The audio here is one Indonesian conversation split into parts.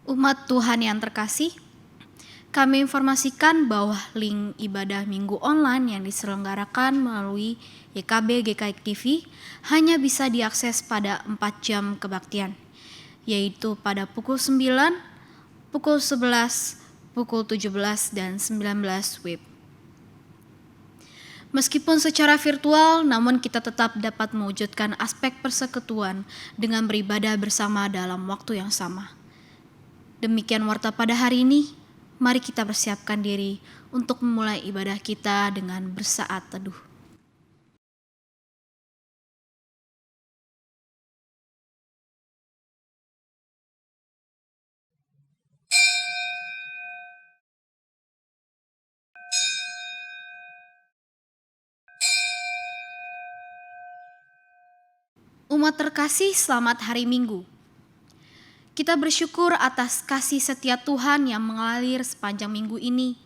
Umat Tuhan yang terkasih, kami informasikan bahwa link ibadah minggu online yang diselenggarakan melalui YKB GKI TV hanya bisa diakses pada 4 jam kebaktian, yaitu pada pukul 9, pukul 11, pukul 17, dan 19 WIB. Meskipun secara virtual, namun kita tetap dapat mewujudkan aspek persekutuan dengan beribadah bersama dalam waktu yang sama. Demikian warta pada hari ini, mari kita persiapkan diri untuk memulai ibadah kita dengan bersaat teduh. Umat terkasih, selamat hari Minggu. Kita bersyukur atas kasih setia Tuhan yang mengalir sepanjang minggu ini.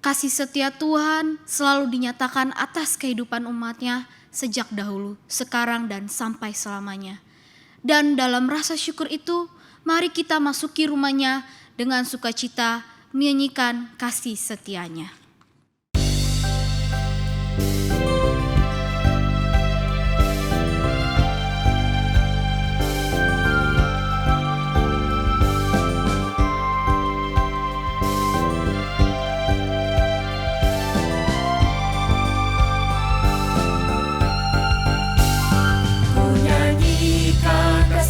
Kasih setia Tuhan selalu dinyatakan atas kehidupan umatnya sejak dahulu, sekarang, dan sampai selamanya. Dan dalam rasa syukur itu, mari kita masuki rumahnya dengan sukacita menyanyikan kasih setianya.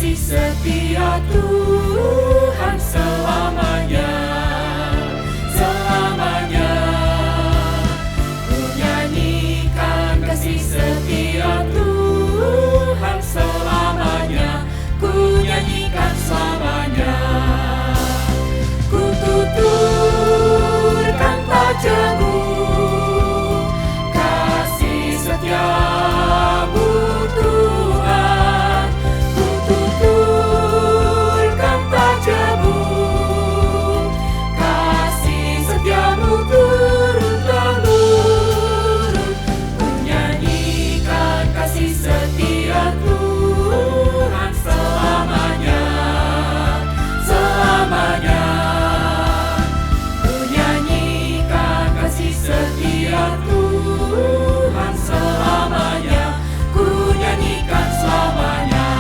Kasih setia Tuhan selamanya, selamanya. Ku nyanyikan kasih setia Tuhan selamanya, ku nyanyikan selamanya. Ku tuturkan padamu kasih setiamu Tuhan. Tuturkan padamu kasih setiamu turun-temurun. Ku nyanyikan kasih setia Tuhan selamanya, selamanya. Ku nyanyikan kasih setia Tuhan selamanya, ku nyanyikan selamanya.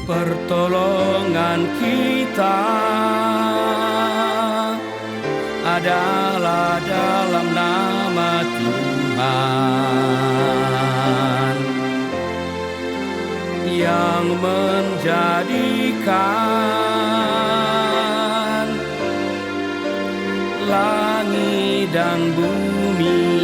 Pertolongan kita adalah dalam nama Tuhan yang menjadikan langit dan bumi.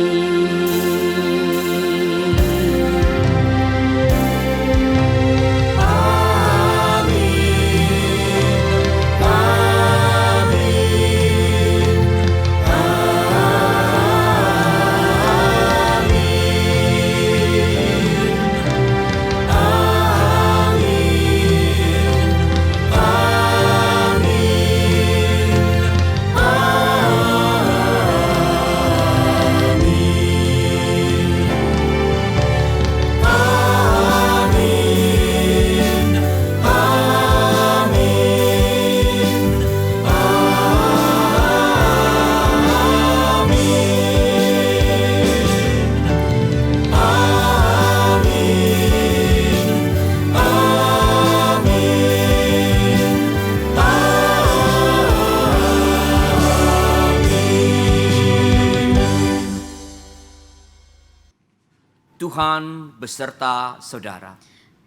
Tuhan beserta saudara.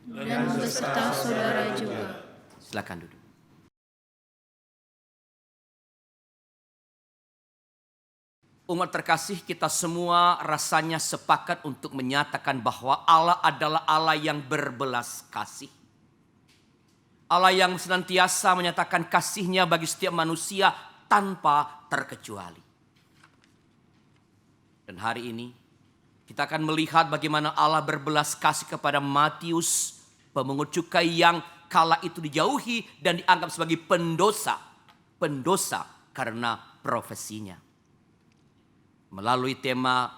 Dan beserta saudara juga. Silakan duduk. Umat terkasih, kita semua rasanya sepakat untuk menyatakan bahwa Allah adalah Allah yang berbelas kasih. Allah yang senantiasa menyatakan kasih-Nya bagi setiap manusia tanpa terkecuali. Dan hari ini kita akan melihat bagaimana Allah berbelas kasih kepada Matius, pemungut cukai yang kala itu dijauhi dan dianggap sebagai pendosa karena profesinya. Melalui tema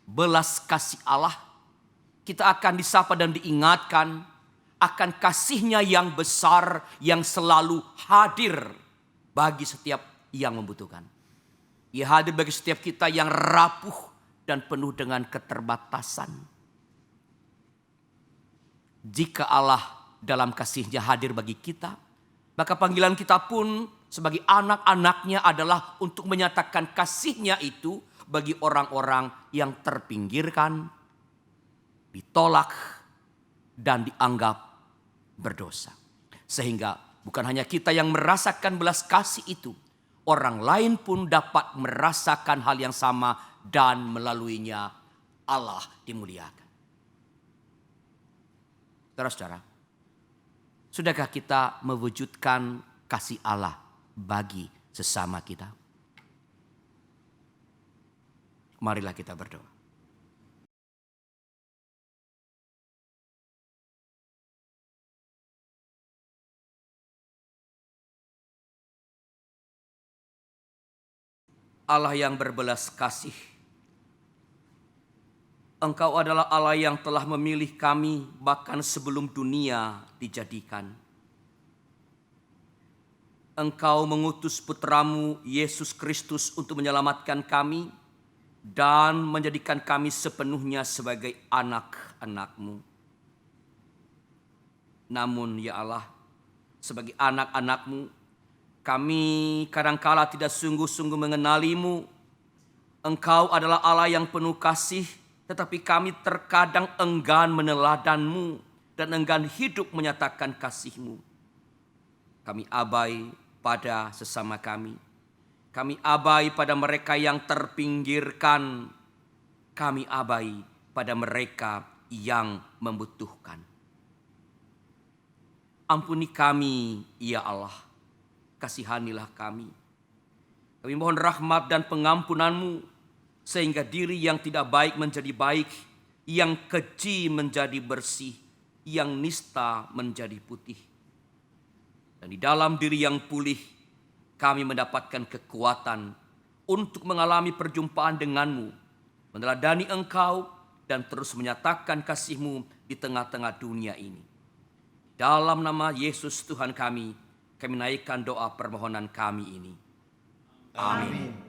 belas kasih Allah, kita akan disapa dan diingatkan akan kasih-Nya yang besar yang selalu hadir bagi setiap yang membutuhkan. Ia hadir bagi setiap kita yang rapuh dan penuh dengan keterbatasan. Jika Allah dalam kasih-Nya hadir bagi kita, maka panggilan kita pun sebagai anak-anak-Nya adalah untuk menyatakan kasih-Nya itu bagi orang-orang yang terpinggirkan, ditolak, dan dianggap berdosa. Sehingga bukan hanya kita yang merasakan belas kasih itu, orang lain pun dapat merasakan hal yang sama dan melaluinya Allah dimuliakan. Saudara-saudara, sudahkah kita mewujudkan kasih Allah bagi sesama kita? Marilah kita berdoa. Allah yang berbelas kasih, Engkau adalah Allah yang telah memilih kami bahkan sebelum dunia dijadikan. Engkau mengutus putramu Yesus Kristus untuk menyelamatkan kami dan menjadikan kami sepenuhnya sebagai anak-anak-Mu. Namun ya Allah, sebagai anak-anak-Mu, kami kadangkala tidak sungguh-sungguh mengenali-Mu. Engkau adalah Allah yang penuh kasih, tetapi kami terkadang enggan meneladan-Mu dan enggan hidup menyatakan kasih-Mu. Kami abai pada sesama kami. Kami abai pada mereka yang terpinggirkan. Kami abai pada mereka yang membutuhkan. Ampuni kami, ya Allah. Kasihanilah kami. Kami mohon rahmat dan pengampunan-Mu, sehingga diri yang tidak baik menjadi baik, yang keji menjadi bersih, yang nista menjadi putih. Dan di dalam diri yang pulih, kami mendapatkan kekuatan untuk mengalami perjumpaan dengan-Mu, meneladani Engkau, dan terus menyatakan kasih-Mu di tengah-tengah dunia ini. Dalam nama Yesus Tuhan kami naikkan doa permohonan kami ini. Amin.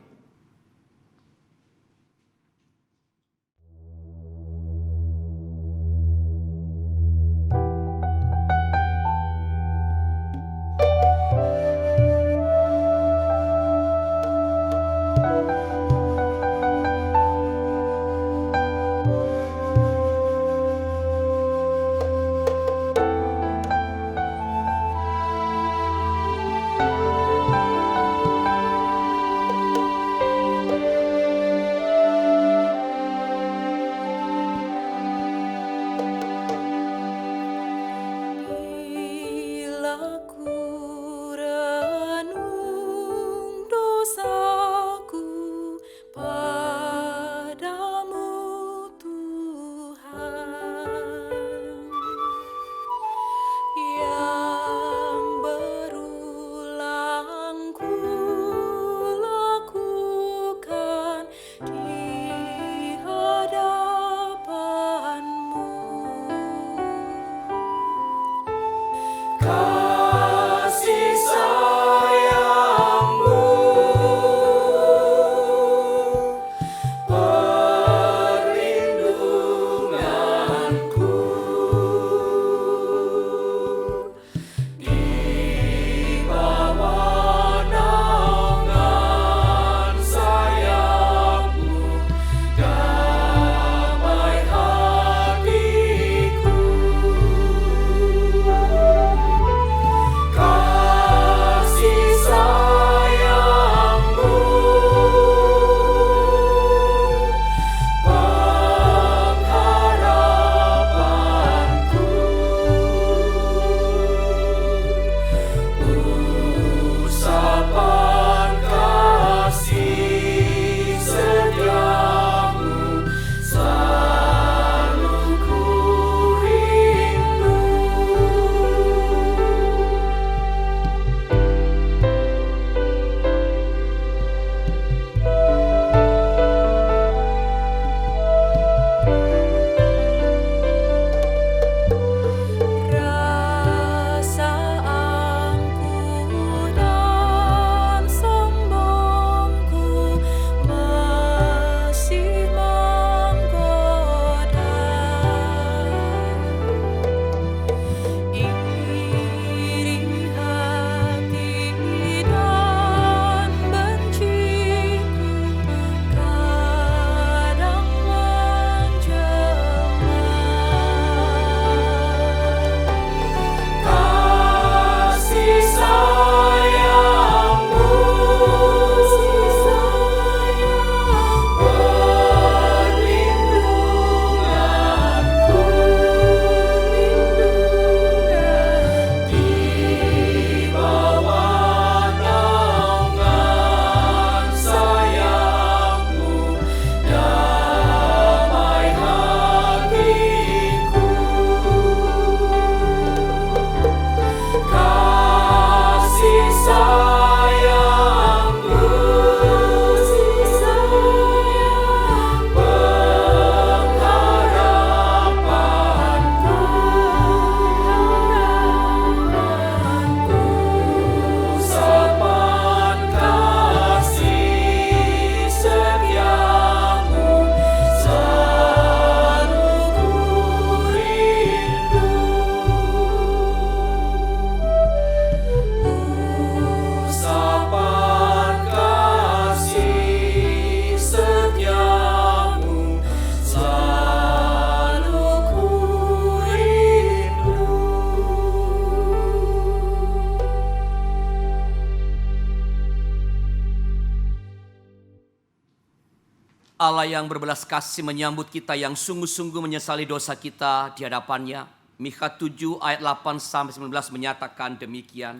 Allah yang berbelas kasih menyambut kita yang sungguh-sungguh menyesali dosa kita di hadapannya. Mikha 7 ayat 8-19 menyatakan demikian.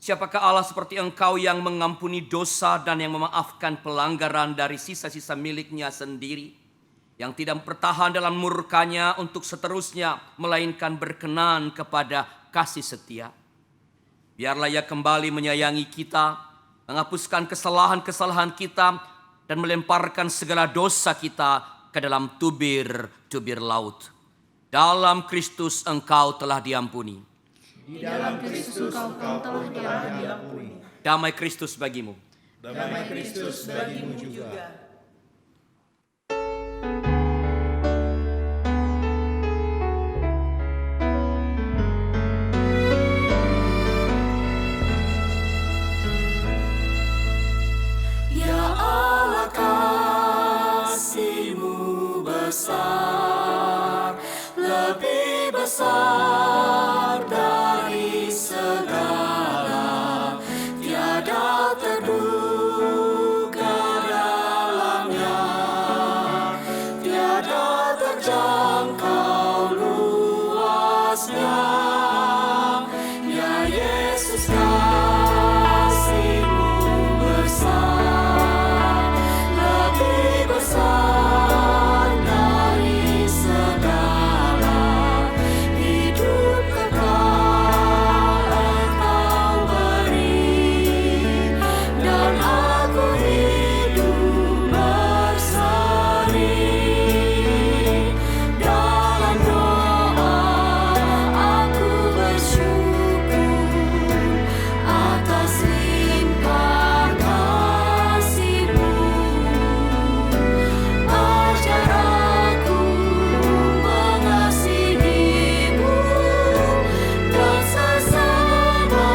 Siapakah Allah seperti engkau yang mengampuni dosa dan yang memaafkan pelanggaran dari sisa-sisa miliknya sendiri. Yang tidak bertahan dalam murkanya untuk seterusnya, melainkan berkenan kepada kasih setia. Biarlah ia kembali menyayangi kita, menghapuskan kesalahan-kesalahan kita, dan melemparkan segala dosa kita ke dalam tubir-tubir laut. Dalam Kristus engkau telah diampuni. Di dalam Kristus engkau telah diampuni. Damai Kristus bagimu. Damai Kristus bagimu juga. Ya Allah, kasih-Mu besar, lebih besar dari segala, tiada terduga dalamnya, tiada terjangkau luasnya. Ya Yesus, kasih-Mu besar, lebih besar dari segala, hidup kekal Engkau beri, dan aku hidup berseri. Dalam doa aku bersyukur atas limpah kasih-Mu. Ajar aku mengasihi-Mu dan sesama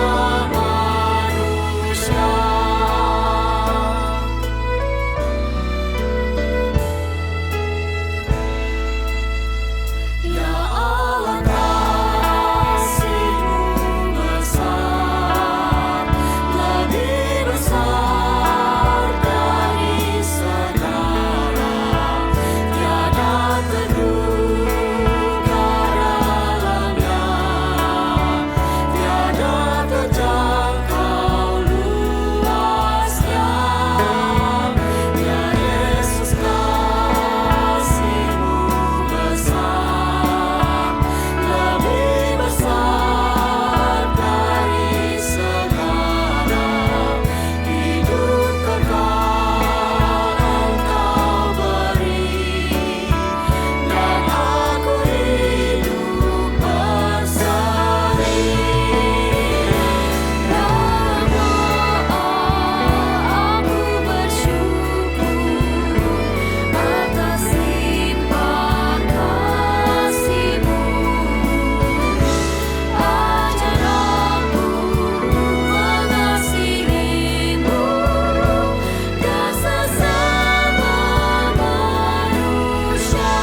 manusia. Ya Allah, kasih-Mu besar, lebih besar dari segala, tiada terduga dalamnya, tiada terjangkau luasnya. Ya Yesus, kasih-Mu besar, lebih besar dari segala, hidup kekal Engkau beri, dan aku hidup berseri. Dalam doa aku bersyukur atas limpah kasih-Mu. Ajar aku mengasihi-Mu dan sesama manusia.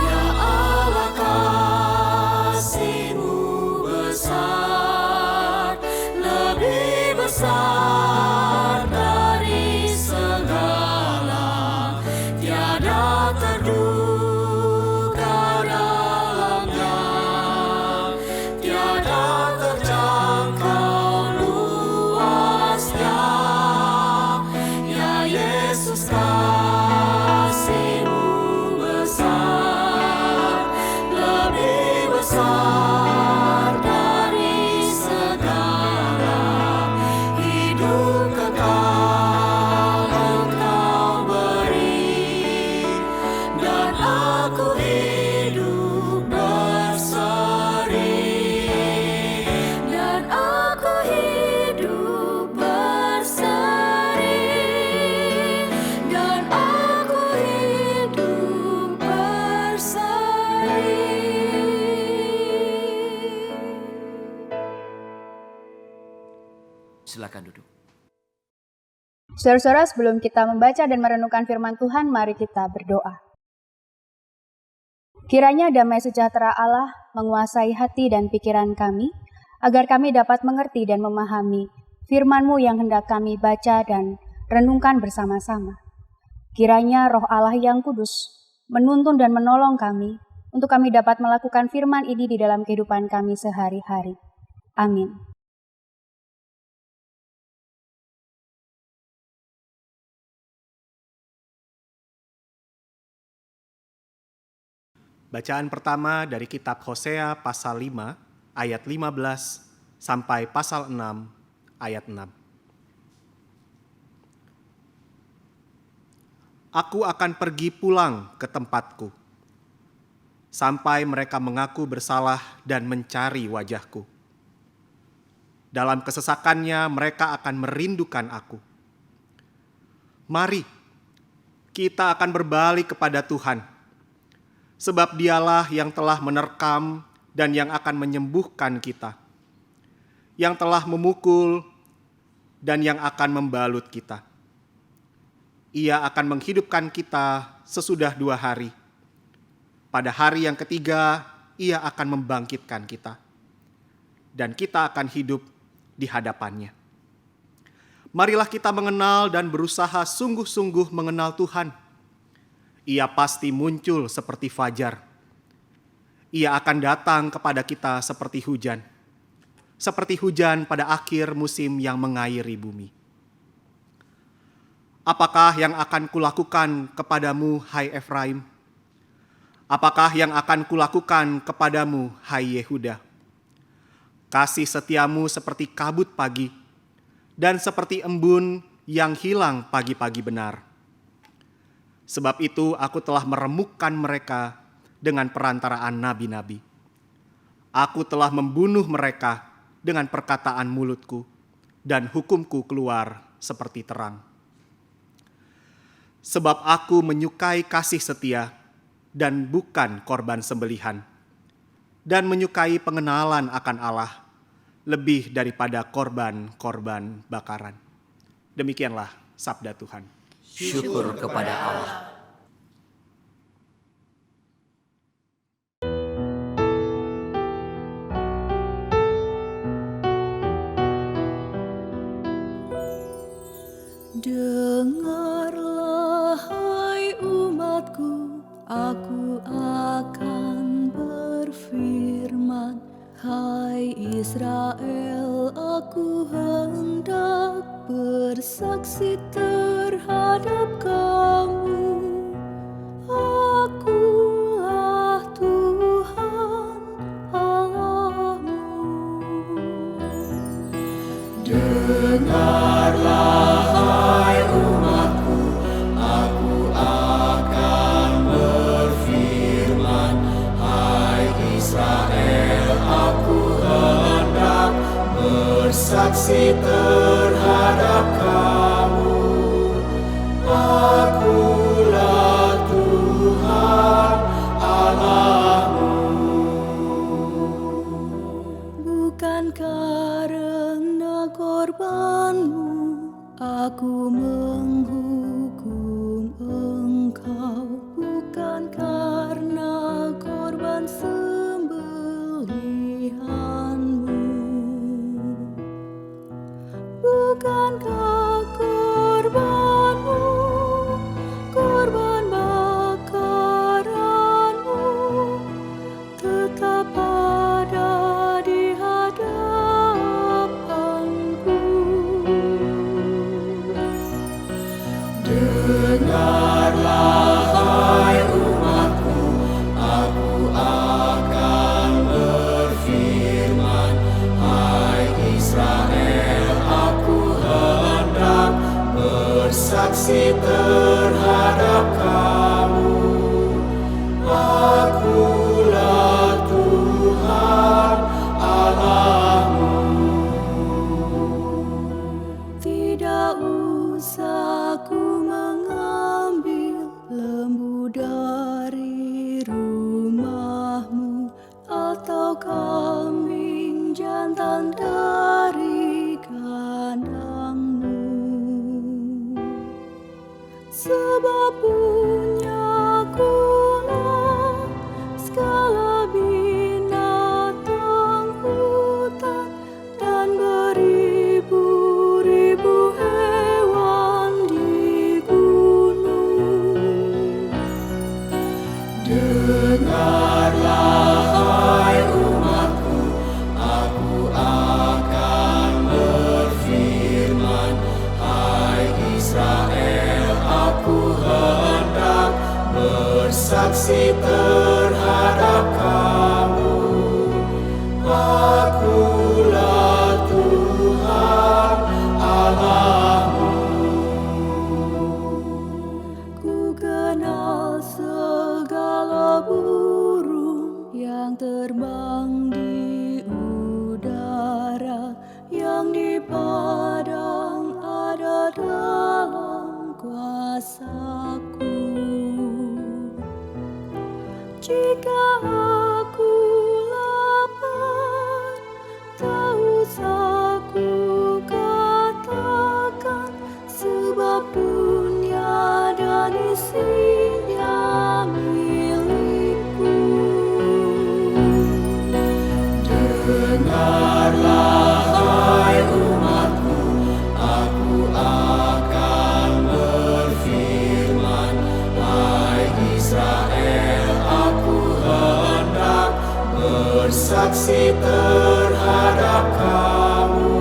Ya Allah, kasih-Mu besar, lebih besar dari segala, tiada terduga dalamnya, tiada terjangkau luasnya. Ya Yesus, kasih-Mu besar, lebih besar dari segala, hidup kekal Engkau beri, dan aku hidup berseri, dan aku hidup berseri, dan aku hidup berseri. Silakan duduk. Saudara-saudara, sebelum kita membaca dan merenungkan firman Tuhan, mari kita berdoa. Kiranya damai sejahtera Allah menguasai hati dan pikiran kami, agar kami dapat mengerti dan memahami firman-Mu yang hendak kami baca dan renungkan bersama-sama. Kiranya Roh Allah yang kudus menuntun dan menolong kami untuk kami dapat melakukan firman ini di dalam kehidupan kami sehari-hari. Amin. Bacaan pertama dari kitab Hosea pasal 5 ayat 15 sampai pasal 6 ayat 6. Aku akan pergi pulang ke tempatku, sampai mereka mengaku bersalah dan mencari wajahku. Dalam kesesakannya mereka akan merindukan aku. Mari, kita akan berbalik kepada Tuhan, sebab Dialah yang telah menerkam dan yang akan menyembuhkan kita, yang telah memukul dan yang akan membalut kita. Ia akan menghidupkan kita sesudah 2 hari. Pada hari yang ketiga, Ia akan membangkitkan kita, dan kita akan hidup di hadapannya. Marilah kita mengenal dan berusaha sungguh-sungguh mengenal Tuhan. Ia pasti muncul seperti fajar. Ia akan datang kepada kita seperti hujan pada akhir musim yang mengairi bumi. Apakah yang akan kulakukan kepadamu, hai Efraim? Apakah yang akan kulakukan kepadamu, hai Yehuda? Kasih setiamu seperti kabut pagi, dan seperti embun yang hilang pagi-pagi benar. Sebab itu aku telah meremukkan mereka dengan perantaraan nabi-nabi. Aku telah membunuh mereka dengan perkataan mulutku, dan hukumku keluar seperti terang. Sebab aku menyukai kasih setia dan bukan korban sembelihan, dan menyukai pengenalan akan Allah lebih daripada korban-korban bakaran. Demikianlah sabda Tuhan. Syukur kepada Allah. Dengarlah hai umatku, aku akan berfirman. Hai Israel, aku hendak bersaksi terhadap kamu. Akulah Tuhan Allahmu. Dengarlah hai umatku, aku akan berfirman. Hai Israel, aku hendak bersaksi terhadap kamu. Akulah Tuhan Allahmu. Bukan karena korbanmu aku menghukum engkau, bukan karena korban sembelihanmu. Bukankah korbanmu, korban bakaranmu tetap ada di hadapanku? Dengarlah hai umatku, aku akan berfirman. Hai Israel, aku hendak bersaksi terhadap kamu. Akulah Tuhan Allahmu. Tidak usah ku mengambil lembu dari rumahmu, atau kambing jantan dari kandangmu. Sebab punyakulah segala binatang hutan dan beribu-ribu hewan di gunung. bersaksi terhadap kamu. Akulah Tuhan Allahmu. Ku kenal segala burung yang terbang di udara, yang di padang ada dalam kuasaku. Jika aku lapar, tak usah ku katakan, sebab dunia dan isinya milikku. Dengarlah hai umatku, aku akan berfirman. Hai Israel, aku hendak bersaksi terhadap kamu.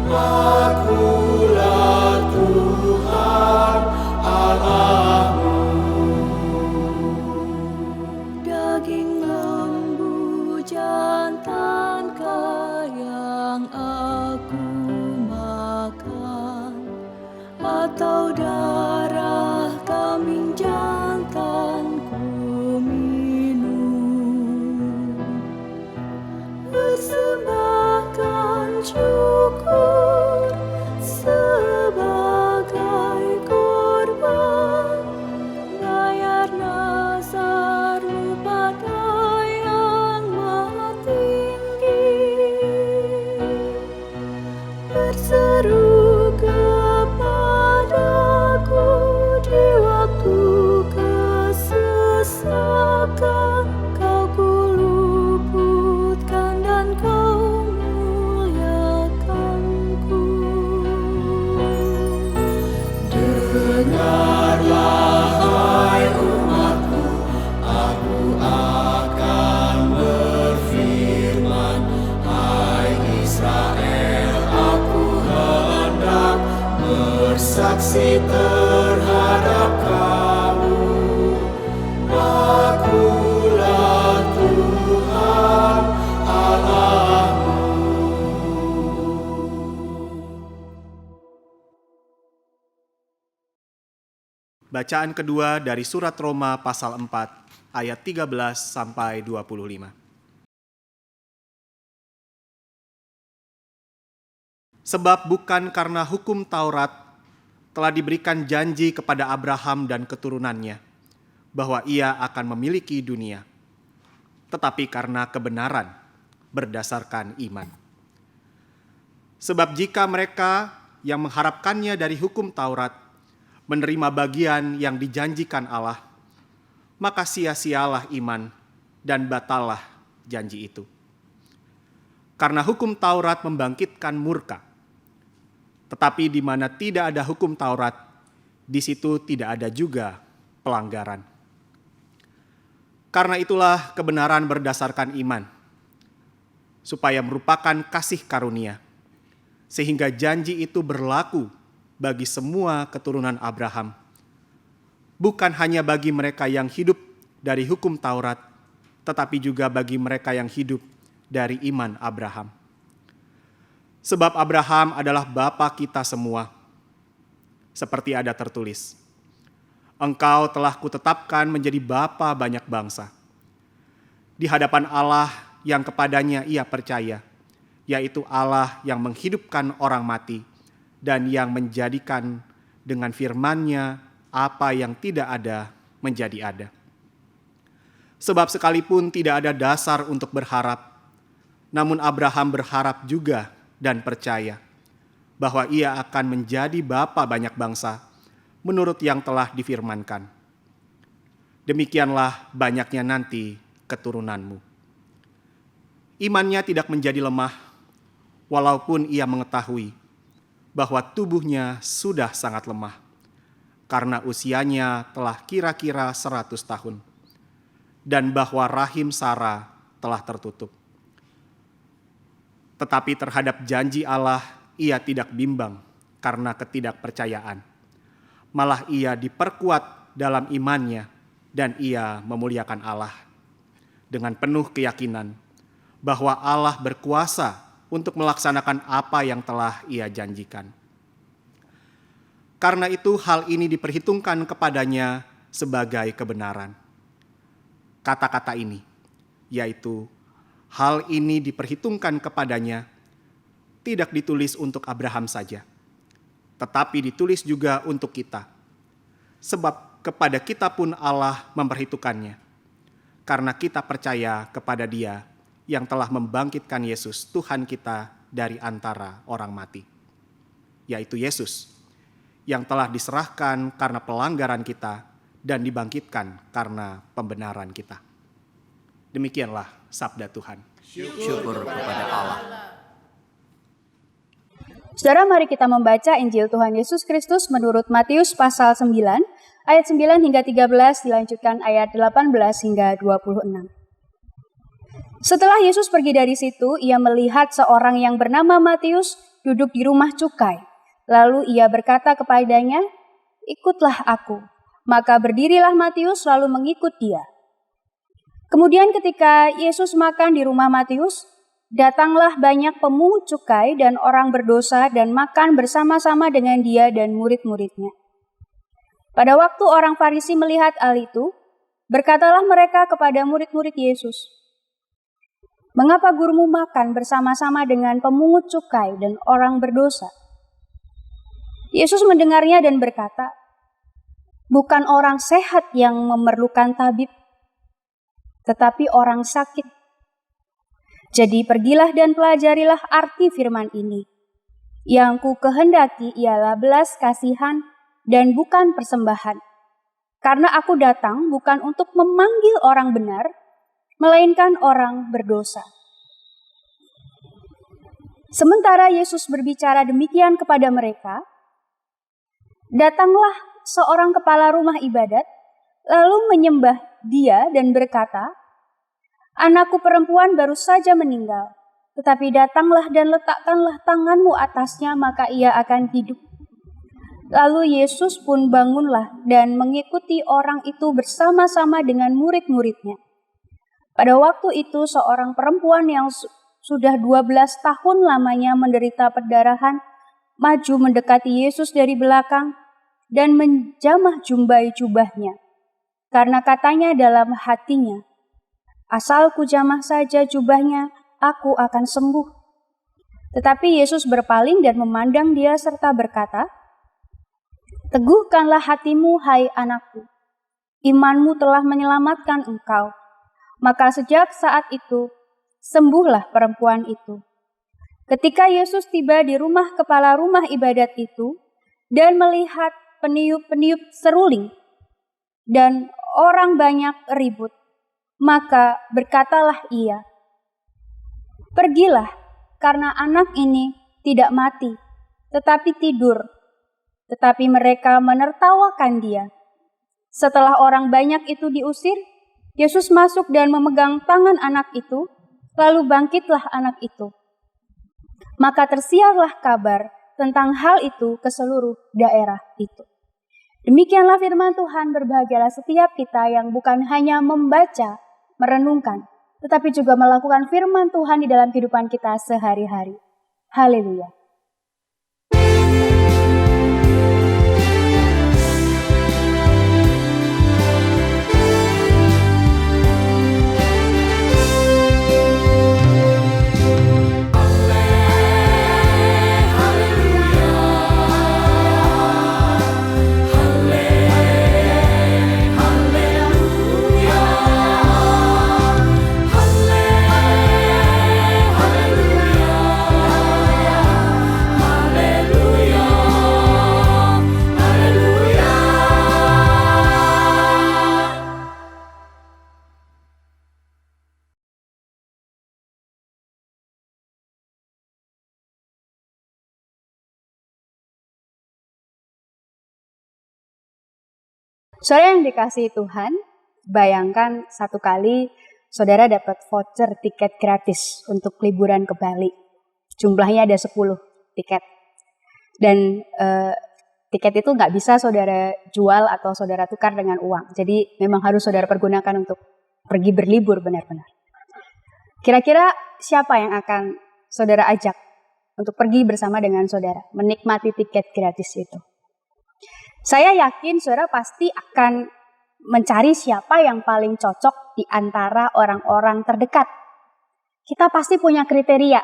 Akulah Tuhan Allahmu. Daging lembu jantankah yang aku makan, atau darah kambing jantan ku minum? Persembahkan syukur sebagai korban, bayar nazarmu pada Yang Maha Tinggi. Berseru kepadaku di waktu kesesakan, kau kuluputkan dan kau muliakanku. Dengarlah hai umatku, aku akan berfirman. Hai Israel, aku hendak bersaksi terhadap kamu. Akulah Tuhan Allahmu. Bacaan kedua dari surat Roma pasal 4 ayat 13 sampai 25. Sebab bukan karena hukum Taurat telah diberikan janji kepada Abraham dan keturunannya bahwa ia akan memiliki dunia, tetapi karena kebenaran berdasarkan iman. Sebab jika mereka yang mengharapkannya dari hukum Taurat menerima bagian yang dijanjikan Allah, maka sia-sialah iman dan batallah janji itu. Karena hukum Taurat membangkitkan murka, tetapi di mana tidak ada hukum Taurat, di situ tidak ada juga pelanggaran. Karena itulah kebenaran berdasarkan iman, supaya merupakan kasih karunia, sehingga janji itu berlaku bagi semua keturunan Abraham, bukan hanya bagi mereka yang hidup dari hukum Taurat, tetapi juga bagi mereka yang hidup dari iman Abraham. Sebab Abraham adalah bapa kita semua, seperti ada tertulis, engkau telah kutetapkan menjadi bapa banyak bangsa, di hadapan Allah yang kepadanya ia percaya, yaitu Allah yang menghidupkan orang mati, dan yang menjadikan dengan firman-Nya apa yang tidak ada menjadi ada. Sebab sekalipun tidak ada dasar untuk berharap, namun Abraham berharap juga dan percaya bahwa ia akan menjadi bapa banyak bangsa menurut yang telah difirmankan. Demikianlah banyaknya nanti keturunanmu. Imannya tidak menjadi lemah, walaupun ia mengetahui bahwa tubuhnya sudah sangat lemah, karena usianya telah kira-kira 100 tahun, dan bahwa rahim Sarah telah tertutup. Tetapi terhadap janji Allah ia tidak bimbang karena ketidakpercayaan. Malah ia diperkuat dalam imannya dan ia memuliakan Allah dengan penuh keyakinan bahwa Allah berkuasa untuk melaksanakan apa yang telah ia janjikan. Karena itu hal ini diperhitungkan kepadanya sebagai kebenaran. Kata-kata ini, yaitu hal ini diperhitungkan kepadanya, tidak ditulis untuk Abraham saja, tetapi ditulis juga untuk kita. Sebab kepada kita pun Allah memperhitungkannya, karena kita percaya kepada Dia yang telah membangkitkan Yesus Tuhan kita dari antara orang mati, yaitu Yesus yang telah diserahkan karena pelanggaran kita dan dibangkitkan karena pembenaran kita. Demikianlah sabda Tuhan. Syukur kepada Allah. Saudara, mari kita membaca Injil Tuhan Yesus Kristus menurut Matius pasal 9, ayat 9 hingga 13, dilanjutkan ayat 18 hingga 26. Setelah Yesus pergi dari situ, ia melihat seorang yang bernama Matius duduk di rumah cukai. Lalu ia berkata kepadanya, "Ikutlah aku." Maka berdirilah Matius lalu mengikut dia. Kemudian ketika Yesus makan di rumah Matius, datanglah banyak pemungut cukai dan orang berdosa dan makan bersama-sama dengan dia dan murid-muridnya. Pada waktu orang Farisi melihat hal itu, berkatalah mereka kepada murid-murid Yesus, "Mengapa gurumu makan bersama-sama dengan pemungut cukai dan orang berdosa?" Yesus mendengarnya dan berkata, "Bukan orang sehat yang memerlukan tabib, tetapi orang sakit. Jadi pergilah dan pelajarilah arti firman ini. Yang ku kehendaki ialah belas kasihan dan bukan persembahan. Karena aku datang bukan untuk memanggil orang benar, melainkan orang berdosa." Sementara Yesus berbicara demikian kepada mereka, datanglah seorang kepala rumah ibadat, lalu menyembah dia dan berkata, "Anakku perempuan baru saja meninggal, tetapi datanglah dan letakkanlah tanganmu atasnya, maka ia akan hidup." Lalu Yesus pun bangunlah dan mengikuti orang itu bersama-sama dengan murid-muridnya. Pada waktu itu seorang perempuan yang sudah 12 tahun lamanya menderita perdarahan, maju mendekati Yesus dari belakang dan menjamah jumbai jubahnya. Karena katanya dalam hatinya, "Asal ku jamah saja jubahnya, aku akan sembuh." Tetapi Yesus berpaling dan memandang dia serta berkata, "Teguhkanlah hatimu, hai anakku. Imanmu telah menyelamatkan engkau." Maka sejak saat itu, sembuhlah perempuan itu. Ketika Yesus tiba di rumah kepala rumah ibadat itu dan melihat peniup-peniup seruling dan orang banyak ribut, maka berkatalah ia, "Pergilah, karena anak ini tidak mati, tetapi tidur." Tetapi mereka menertawakan dia. Setelah orang banyak itu diusir, Yesus masuk dan memegang tangan anak itu, lalu bangkitlah anak itu. Maka tersiarlah kabar tentang hal itu ke seluruh daerah itu. Demikianlah firman Tuhan. Berbahagialah setiap kita yang bukan hanya membaca, merenungkan, tetapi juga melakukan firman Tuhan di dalam kehidupan kita sehari-hari. Haleluya. Saudara yang dikasihi Tuhan, bayangkan satu kali saudara dapat voucher tiket gratis untuk liburan ke Bali. Jumlahnya ada 10 tiket. Dan tiket itu nggak bisa saudara jual atau saudara tukar dengan uang. Jadi memang harus saudara pergunakan untuk pergi berlibur benar-benar. Kira-kira siapa yang akan saudara ajak untuk pergi bersama dengan saudara, menikmati tiket gratis itu? Saya yakin saudara pasti akan mencari siapa yang paling cocok di antara orang-orang terdekat. Kita pasti punya kriteria.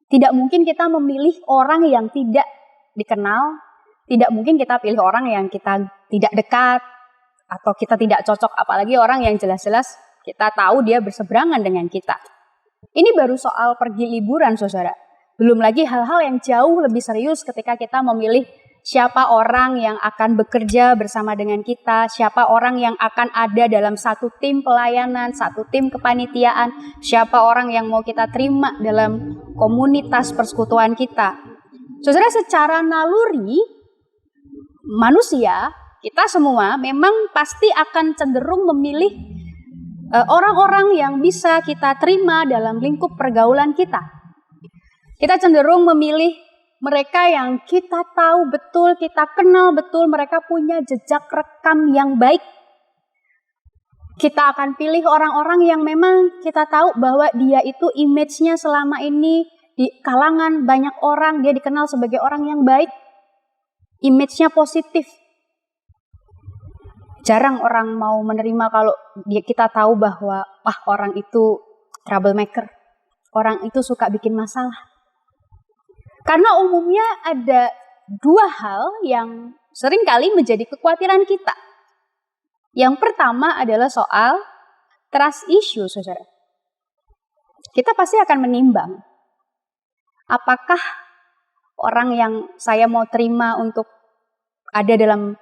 Tidak mungkin kita memilih orang yang tidak dikenal, tidak mungkin kita pilih orang yang kita tidak dekat, atau kita tidak cocok, apalagi orang yang jelas-jelas kita tahu dia berseberangan dengan kita. Ini baru soal pergi liburan, saudara. Belum lagi hal-hal yang jauh lebih serius ketika kita memilih siapa orang yang akan bekerja bersama dengan kita, siapa orang yang akan ada dalam satu tim pelayanan, satu tim kepanitiaan, siapa orang yang mau kita terima dalam komunitas persekutuan kita. Saudara, secara naluri manusia, kita semua memang pasti akan cenderung memilih orang-orang yang bisa kita terima dalam lingkup pergaulan kita. Kita cenderung memilih mereka yang kita tahu betul, kita kenal betul, mereka punya jejak rekam yang baik. Kita akan pilih orang-orang yang memang kita tahu bahwa dia itu image-nya selama ini di kalangan banyak orang, dia dikenal sebagai orang yang baik. Image-nya positif. Jarang orang mau menerima kalau kita tahu bahwa orang itu troublemaker. Orang itu suka bikin masalah. Karena umumnya ada dua hal yang seringkali menjadi kekhawatiran kita. Yang pertama adalah soal trust issue, saudara. Kita pasti akan menimbang, apakah orang yang saya mau terima untuk ada dalam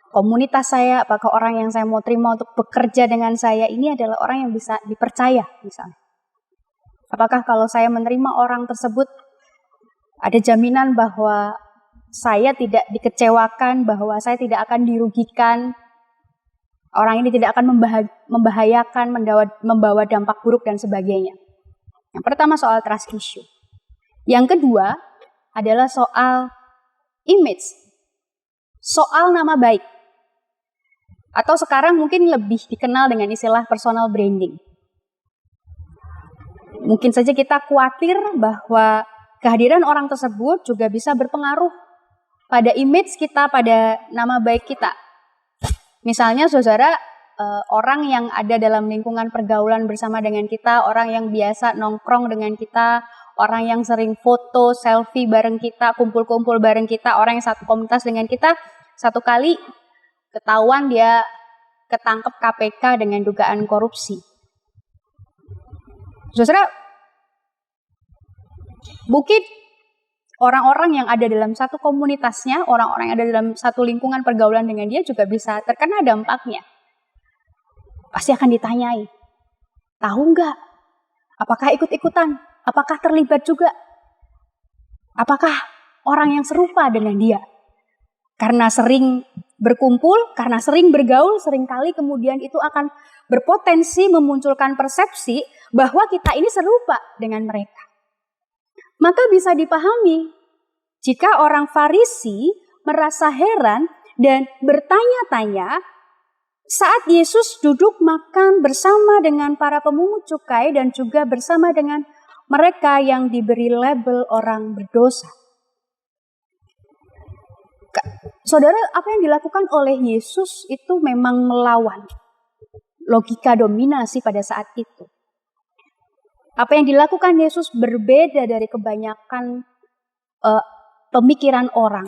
komunitas saya, apakah orang yang saya mau terima untuk bekerja dengan saya ini adalah orang yang bisa dipercaya misalnya. Apakah kalau saya menerima orang tersebut, ada jaminan bahwa saya tidak dikecewakan, bahwa saya tidak akan dirugikan, orang ini tidak akan membahayakan, membawa dampak buruk dan sebagainya. Yang pertama soal trust issue. Yang kedua adalah soal image, soal nama baik. Atau sekarang mungkin lebih dikenal dengan istilah personal branding. Mungkin saja kita khawatir bahwa kehadiran orang tersebut juga bisa berpengaruh pada image kita, pada nama baik kita. Misalnya saudara, orang yang ada dalam lingkungan pergaulan bersama dengan kita, orang yang biasa nongkrong dengan kita, orang yang sering foto, selfie bareng kita, kumpul-kumpul bareng kita, orang yang satu komunitas dengan kita, satu kali ketahuan dia ketangkep KPK dengan dugaan korupsi. Saudara, mungkin orang-orang yang ada dalam satu komunitasnya, orang-orang yang ada dalam satu lingkungan pergaulan dengan dia juga bisa terkena dampaknya. Pasti akan ditanyai, tahu nggak? Apakah ikut-ikutan? Apakah terlibat juga? Apakah orang yang serupa dengan dia? Karena sering berkumpul, karena sering bergaul, seringkali kemudian itu akan berpotensi memunculkan persepsi bahwa kita ini serupa dengan mereka. Maka bisa dipahami jika orang Farisi merasa heran dan bertanya-tanya saat Yesus duduk makan bersama dengan para pemungut cukai dan juga bersama dengan mereka yang diberi label orang berdosa. Saudara, apa yang dilakukan oleh Yesus itu memang melawan logika dominasi pada saat itu. Apa yang dilakukan Yesus berbeda dari kebanyakan pemikiran orang.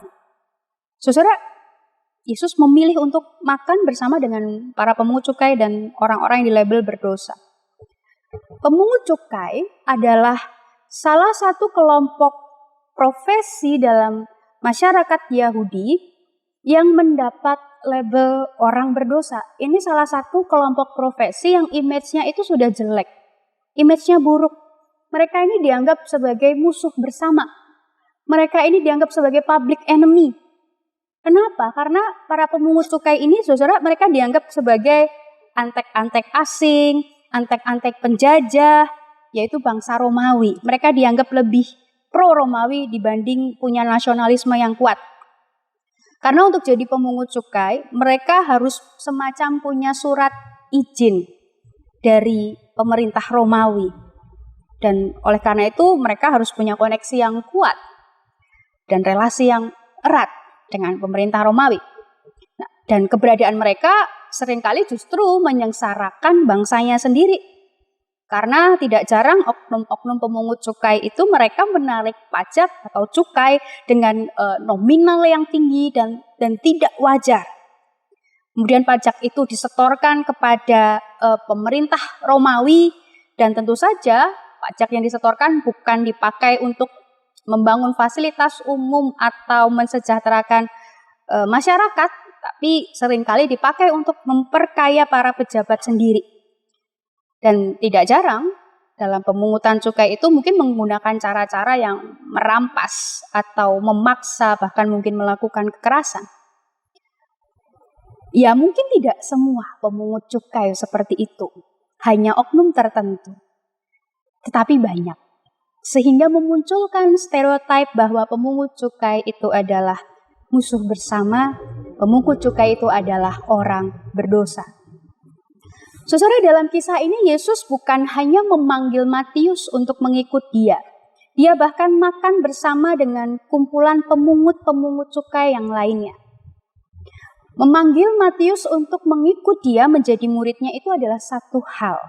Saudara, Yesus memilih untuk makan bersama dengan para pemungut cukai dan orang-orang yang dilabel berdosa. Pemungut cukai adalah salah satu kelompok profesi dalam masyarakat Yahudi yang mendapat label orang berdosa. Ini salah satu kelompok profesi yang image-nya itu sudah jelek. Image-nya buruk. Mereka ini dianggap sebagai musuh bersama. Mereka ini dianggap sebagai public enemy. Kenapa? Karena para pemungut cukai ini, saudara, mereka dianggap sebagai antek-antek asing, antek-antek penjajah, yaitu bangsa Romawi. Mereka dianggap lebih pro Romawi dibanding punya nasionalisme yang kuat. Karena untuk jadi pemungut cukai, mereka harus semacam punya surat izin dari pemerintah Romawi. Dan oleh karena itu mereka harus punya koneksi yang kuat dan relasi yang erat dengan pemerintah Romawi. Nah, dan keberadaan mereka seringkali justru menyengsarakan bangsanya sendiri. Karena tidak jarang oknum-oknum pemungut cukai itu mereka menarik pajak atau cukai dengan nominal yang tinggi dan tidak wajar. Kemudian pajak itu disetorkan kepada pemerintah Romawi dan tentu saja pajak yang disetorkan bukan dipakai untuk membangun fasilitas umum atau mensejahterakan masyarakat, tapi seringkali dipakai untuk memperkaya para pejabat sendiri. Dan tidak jarang dalam pemungutan cukai itu mungkin menggunakan cara-cara yang merampas atau memaksa, bahkan mungkin melakukan kekerasan. Ya mungkin tidak semua pemungut cukai seperti itu, hanya oknum tertentu. Tetapi banyak, sehingga memunculkan stereotip bahwa pemungut cukai itu adalah musuh bersama, pemungut cukai itu adalah orang berdosa. Saudara, dalam kisah ini Yesus bukan hanya memanggil Matius untuk mengikut dia. Dia bahkan makan bersama dengan kumpulan pemungut-pemungut cukai yang lainnya. Memanggil Matius untuk mengikut dia menjadi muridnya itu adalah satu hal.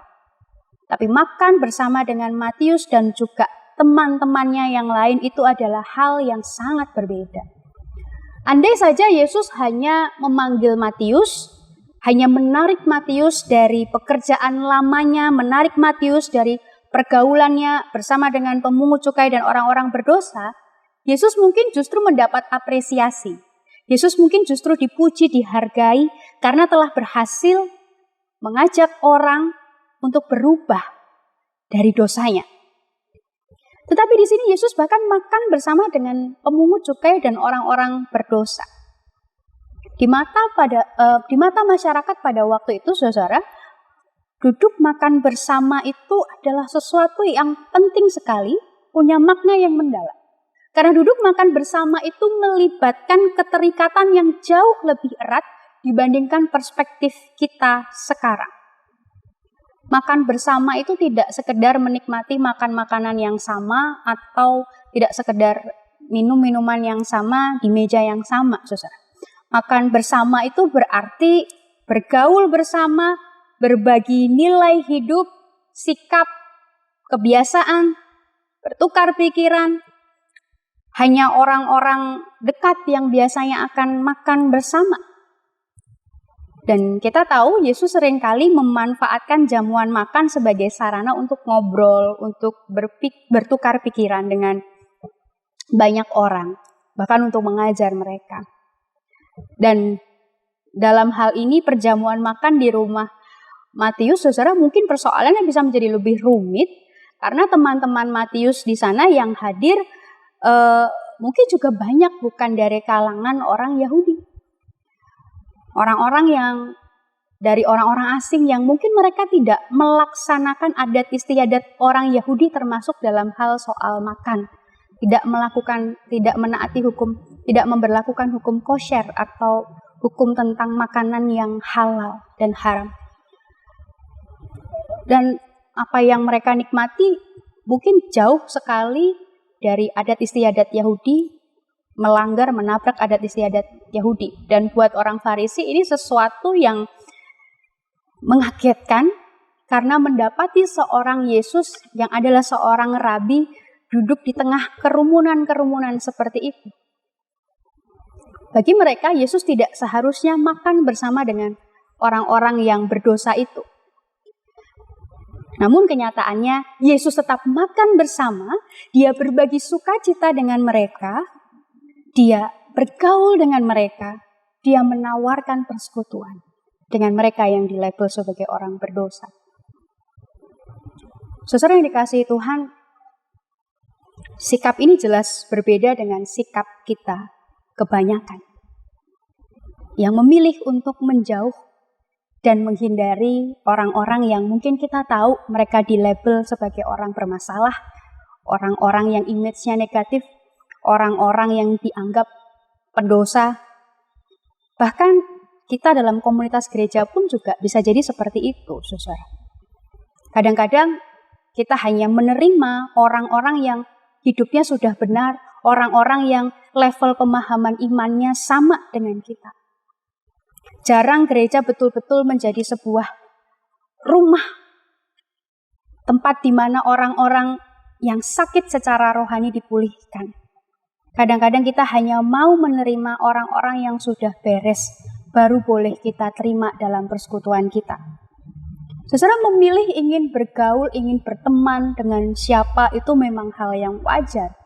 Tapi makan bersama dengan Matius dan juga teman-temannya yang lain itu adalah hal yang sangat berbeda. Andai saja Yesus hanya memanggil Matius, hanya menarik Matius dari pekerjaan lamanya, menarik Matius dari pergaulannya bersama dengan pemungut cukai dan orang-orang berdosa, Yesus mungkin justru mendapat apresiasi. Yesus mungkin justru dipuji, dihargai karena telah berhasil mengajak orang untuk berubah dari dosanya. Tetapi di sini Yesus bahkan makan bersama dengan pemungut cukai dan orang-orang berdosa. Di mata masyarakat pada waktu itu, saudara, duduk makan bersama itu adalah sesuatu yang penting sekali, punya makna yang mendalam. Karena duduk makan bersama itu melibatkan keterikatan yang jauh lebih erat dibandingkan perspektif kita sekarang. Makan bersama itu tidak sekedar menikmati makan makanan yang sama atau tidak sekedar minum minuman yang sama di meja yang sama, saudara. Makan bersama itu berarti bergaul bersama, berbagi nilai hidup, sikap, kebiasaan, bertukar pikiran. Hanya orang-orang dekat yang biasanya akan makan bersama. Dan kita tahu Yesus seringkali memanfaatkan jamuan makan sebagai sarana untuk ngobrol, untuk bertukar pikiran dengan banyak orang, bahkan untuk mengajar mereka. Dan dalam hal ini perjamuan makan di rumah Matius, saudara, mungkin persoalannya bisa menjadi lebih rumit karena teman-teman Matius di sana yang hadir mungkin juga banyak bukan dari kalangan orang Yahudi. Orang-orang yang dari orang-orang asing yang mungkin mereka tidak melaksanakan adat istiadat orang Yahudi termasuk dalam hal soal makan. Tidak menaati hukum, tidak memberlakukan hukum kosher atau hukum tentang makanan yang halal dan haram. Dan apa yang mereka nikmati mungkin jauh sekali dari adat istiadat Yahudi, menabrak adat istiadat Yahudi. Dan buat orang Farisi ini sesuatu yang mengagetkan karena mendapati seorang Yesus yang adalah seorang rabi duduk di tengah kerumunan-kerumunan seperti itu. Bagi mereka, Yesus tidak seharusnya makan bersama dengan orang-orang yang berdosa itu. Namun kenyataannya, Yesus tetap makan bersama, dia berbagi sukacita dengan mereka, dia bergaul dengan mereka, dia menawarkan persekutuan dengan mereka yang dilabel sebagai orang berdosa. Saudara yang dikasihi Tuhan, sikap ini jelas berbeda dengan sikap kita kebanyakan yang memilih untuk menjauh dan menghindari orang-orang yang mungkin kita tahu mereka dilabel sebagai orang bermasalah, orang-orang yang image-nya negatif, orang-orang yang dianggap pendosa. Bahkan kita dalam komunitas gereja pun juga bisa jadi seperti itu, saudara. Kadang-kadang kita hanya menerima orang-orang yang hidupnya sudah benar, orang-orang yang level pemahaman imannya sama dengan kita. Jarang gereja betul-betul menjadi sebuah rumah, tempat di mana orang-orang yang sakit secara rohani dipulihkan. Kadang-kadang kita hanya mau menerima orang-orang yang sudah beres, baru boleh kita terima dalam persekutuan kita. Saudara, memilih ingin bergaul, ingin berteman dengan siapa itu memang hal yang wajar.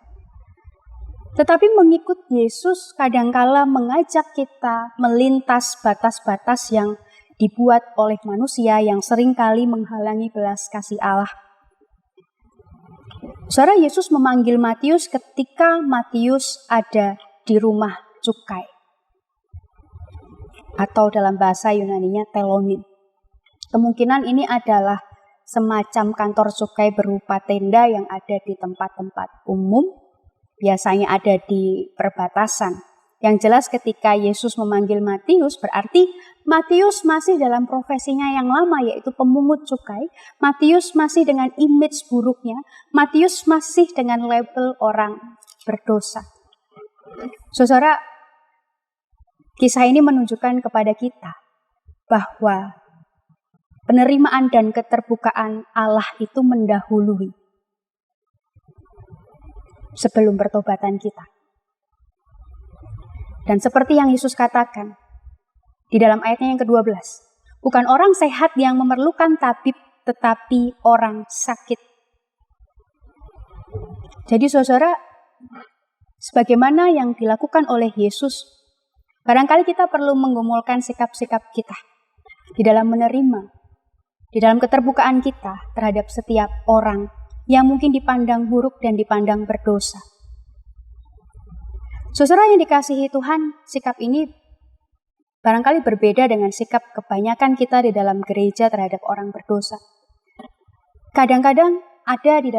Tetapi mengikut Yesus kadangkala mengajak kita melintas batas-batas yang dibuat oleh manusia yang seringkali menghalangi belas kasih Allah. Saudara, Yesus memanggil Matius ketika Matius ada di rumah cukai. Atau dalam bahasa Yunaninya telonin. Kemungkinan ini adalah semacam kantor cukai berupa tenda yang ada di tempat-tempat umum, biasanya ada di perbatasan. Yang jelas ketika Yesus memanggil Matius, berarti Matius masih dalam profesinya yang lama, yaitu pemungut cukai. Matius masih dengan image buruknya. Matius masih dengan label orang berdosa. Saudara, kisah ini menunjukkan kepada kita bahwa penerimaan dan keterbukaan Allah itu mendahului sebelum pertobatan kita. Dan seperti yang Yesus katakan di dalam ayatnya yang ke-12, bukan orang sehat yang memerlukan tabib, tetapi orang sakit. Jadi saudara, sebagaimana yang dilakukan oleh Yesus, barangkali kita perlu menggumulkan sikap-sikap kita di dalam menerima, di dalam keterbukaan kita terhadap setiap orang yang mungkin dipandang buruk dan dipandang berdosa. Saudara yang dikasihi Tuhan, sikap ini barangkali berbeda dengan sikap kebanyakan kita di dalam gereja terhadap orang berdosa. Kadang-kadang ada di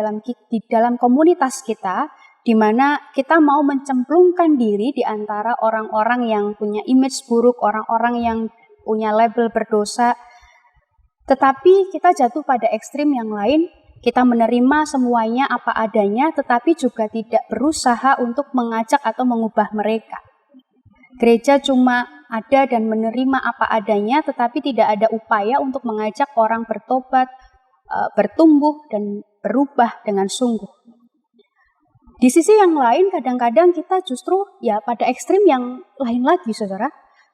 dalam komunitas kita di mana kita mau mencemplungkan diri di antara orang-orang yang punya image buruk, orang-orang yang punya label berdosa. Tetapi kita jatuh pada ekstrim yang lain, kita menerima semuanya apa adanya, tetapi juga tidak berusaha untuk mengajak atau mengubah mereka. Gereja cuma ada dan menerima apa adanya, tetapi tidak ada upaya untuk mengajak orang bertobat, bertumbuh, dan berubah dengan sungguh. Di sisi yang lain, kadang-kadang kita justru pada ekstrim yang lain lagi, saudara.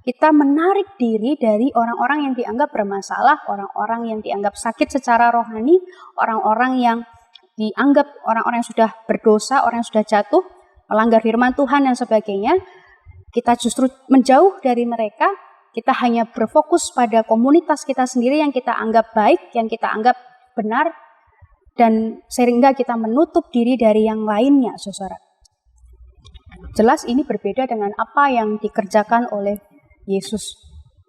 Kita menarik diri dari orang-orang yang dianggap bermasalah, orang-orang yang dianggap sakit secara rohani, orang-orang yang dianggap orang-orang yang sudah berdosa, orang yang sudah jatuh, melanggar firman Tuhan dan sebagainya. Kita justru menjauh dari mereka, kita hanya berfokus pada komunitas kita sendiri yang kita anggap baik, yang kita anggap benar, dan sehingga kita menutup diri dari yang lainnya, saudara. Jelas ini berbeda dengan apa yang dikerjakan oleh Yesus.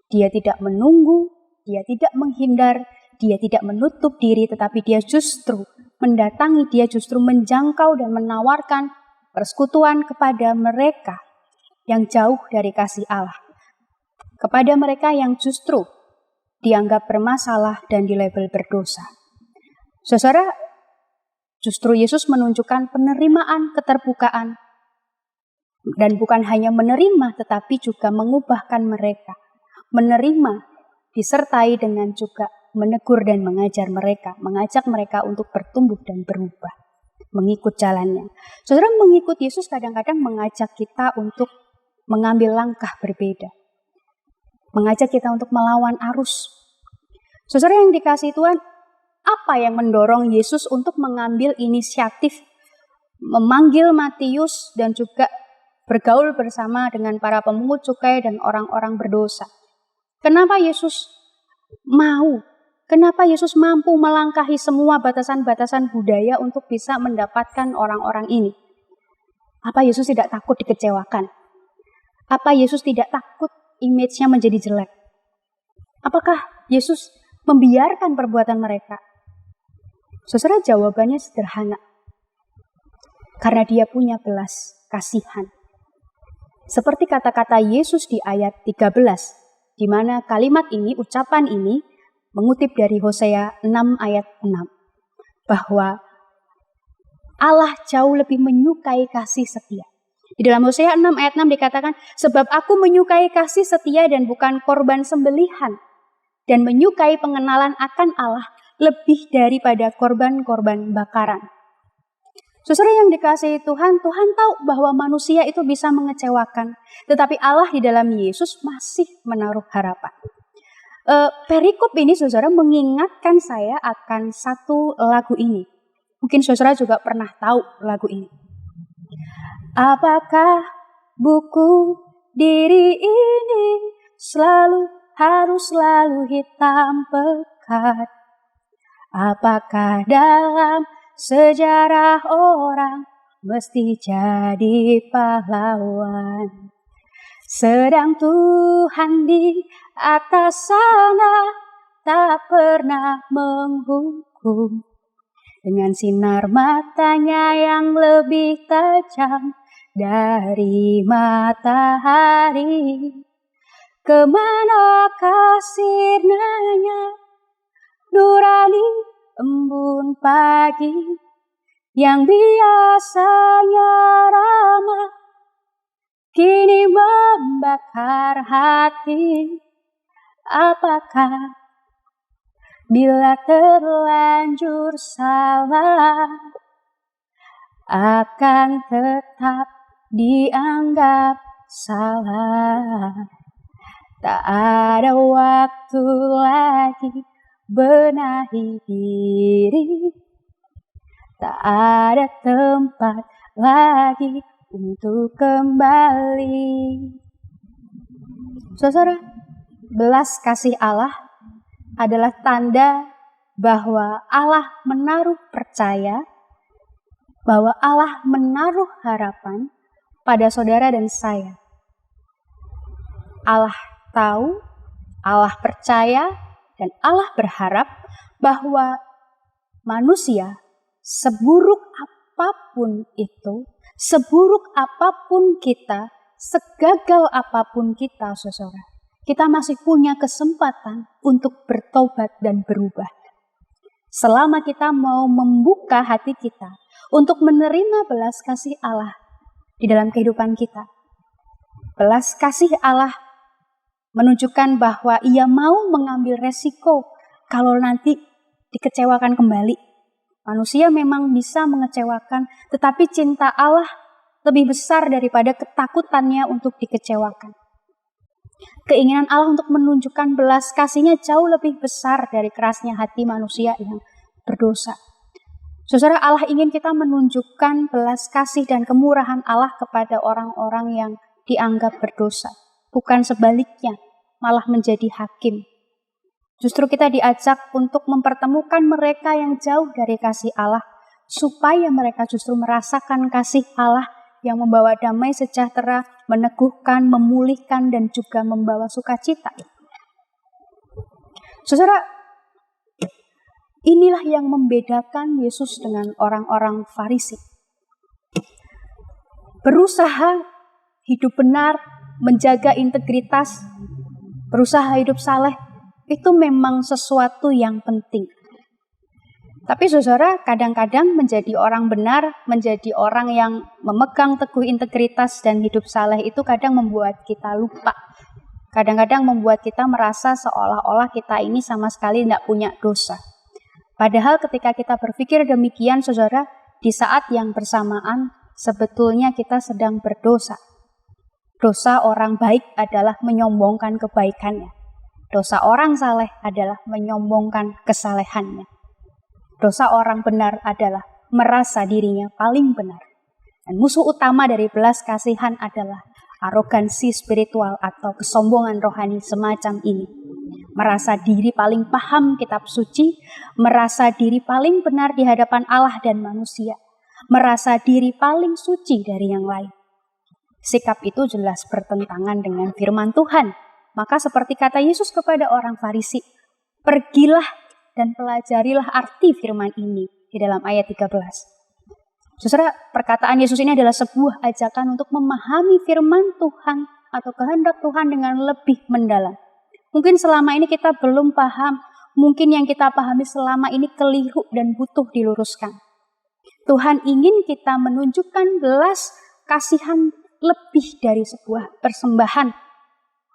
Dia tidak menunggu, dia tidak menghindar, dia tidak menutup diri, tetapi dia justru mendatangi, dia justru menjangkau dan menawarkan persekutuan kepada mereka yang jauh dari kasih Allah. Kepada mereka yang justru dianggap bermasalah dan dilabel berdosa. Saudara, justru Yesus menunjukkan penerimaan, keterbukaan, dan bukan hanya menerima, tetapi juga mengubahkan mereka. Menerima disertai dengan juga menegur dan mengajar mereka, mengajak mereka untuk bertumbuh dan berubah, mengikut jalannya. Saudara, mengikut Yesus kadang-kadang mengajak kita untuk mengambil langkah berbeda, mengajak kita untuk melawan arus. Saudara yang dikasihi Tuhan, apa yang mendorong Yesus untuk mengambil inisiatif, memanggil Matius dan juga bergaul bersama dengan para pemungut cukai dan orang-orang berdosa? Kenapa Yesus mau? Kenapa Yesus mampu melangkahi semua batasan-batasan budaya untuk bisa mendapatkan orang-orang ini? Apa Yesus tidak takut dikecewakan? Apa Yesus tidak takut image-nya menjadi jelek? Apakah Yesus membiarkan perbuatan mereka? Saudara, jawabannya sederhana. karena dia punya belas kasihan. Seperti kata-kata Yesus di ayat 13, di mana kalimat ini, ucapan ini, mengutip dari Hosea 6 ayat 6, bahwa Allah jauh lebih menyukai kasih setia. Di dalam Hosea 6 ayat 6 dikatakan, sebab aku menyukai kasih setia dan bukan korban sembelihan, dan menyukai pengenalan akan Allah lebih daripada korban-korban bakaran. Saudara yang dikasihi Tuhan, Tuhan tahu bahwa manusia itu bisa mengecewakan, tetapi Allah di dalam Yesus masih menaruh harapan. Perikop ini saudara mengingatkan saya akan satu lagu ini. Mungkin saudara juga pernah tahu lagu ini. Apakah buku diri ini harus selalu hitam pekat? Apakah dalam sejarah orang mesti jadi pahlawan? Sedang Tuhan di atas sana tak pernah menghukum. Dengan sinar matanya yang lebih tajam dari matahari. Kemana kasirnya nurani embun pagi yang biasanya ramah kini membakar hati. Apakah bila terlanjur salah akan tetap dianggap salah? Tak ada waktu lagi benahi diri, tak ada tempat lagi untuk kembali. Saudara, belas kasih Allah adalah tanda bahwa Allah menaruh percaya, bahwa Allah menaruh harapan pada saudara dan saya. Allah tahu, Allah percaya, dan Allah berharap bahwa manusia seburuk apapun itu, seburuk apapun kita, segagal apapun kita, saudara, kita masih punya kesempatan untuk bertobat dan berubah. Selama kita mau membuka hati kita untuk menerima belas kasih Allah di dalam kehidupan kita. Belas kasih Allah menunjukkan bahwa ia mau mengambil resiko kalau nanti dikecewakan kembali. Manusia memang bisa mengecewakan, tetapi cinta Allah lebih besar daripada ketakutannya untuk dikecewakan. Keinginan Allah untuk menunjukkan belas kasih-Nya jauh lebih besar dari kerasnya hati manusia yang berdosa. Saudara, Allah ingin kita menunjukkan belas kasih dan kemurahan Allah kepada orang-orang yang dianggap berdosa. Bukan sebaliknya, malah menjadi hakim. Justru kita diajak untuk mempertemukan mereka yang jauh dari kasih Allah, supaya mereka justru merasakan kasih Allah yang membawa damai sejahtera, meneguhkan, memulihkan, dan juga membawa sukacita. Saudara, inilah yang membedakan Yesus dengan orang-orang Farisi. Berusaha hidup benar, menjaga integritas, berusaha hidup saleh, itu memang sesuatu yang penting. Tapi saudara, kadang-kadang menjadi orang benar, menjadi orang yang memegang teguh integritas dan hidup saleh itu kadang membuat kita lupa. Kadang-kadang membuat kita merasa seolah-olah kita ini sama sekali tidak punya dosa. Padahal ketika kita berpikir demikian, saudara, di saat yang bersamaan sebetulnya kita sedang berdosa. Dosa orang baik adalah menyombongkan kebaikannya. Dosa orang saleh adalah menyombongkan kesalehannya. Dosa orang benar adalah merasa dirinya paling benar. Dan musuh utama dari belas kasihan adalah arogansi spiritual atau kesombongan rohani semacam ini. Merasa diri paling paham kitab suci, merasa diri paling benar di hadapan Allah dan manusia, merasa diri paling suci dari yang lain. Sikap itu jelas bertentangan dengan firman Tuhan. Maka seperti kata Yesus kepada orang Farisi, pergilah dan pelajarilah arti firman ini di dalam ayat 13. Saudara, perkataan Yesus ini adalah sebuah ajakan untuk memahami firman Tuhan atau kehendak Tuhan dengan lebih mendalam. Mungkin selama ini kita belum paham, mungkin yang kita pahami selama ini keliru dan butuh diluruskan. Tuhan ingin kita menunjukkan belas kasihan lebih dari sebuah persembahan.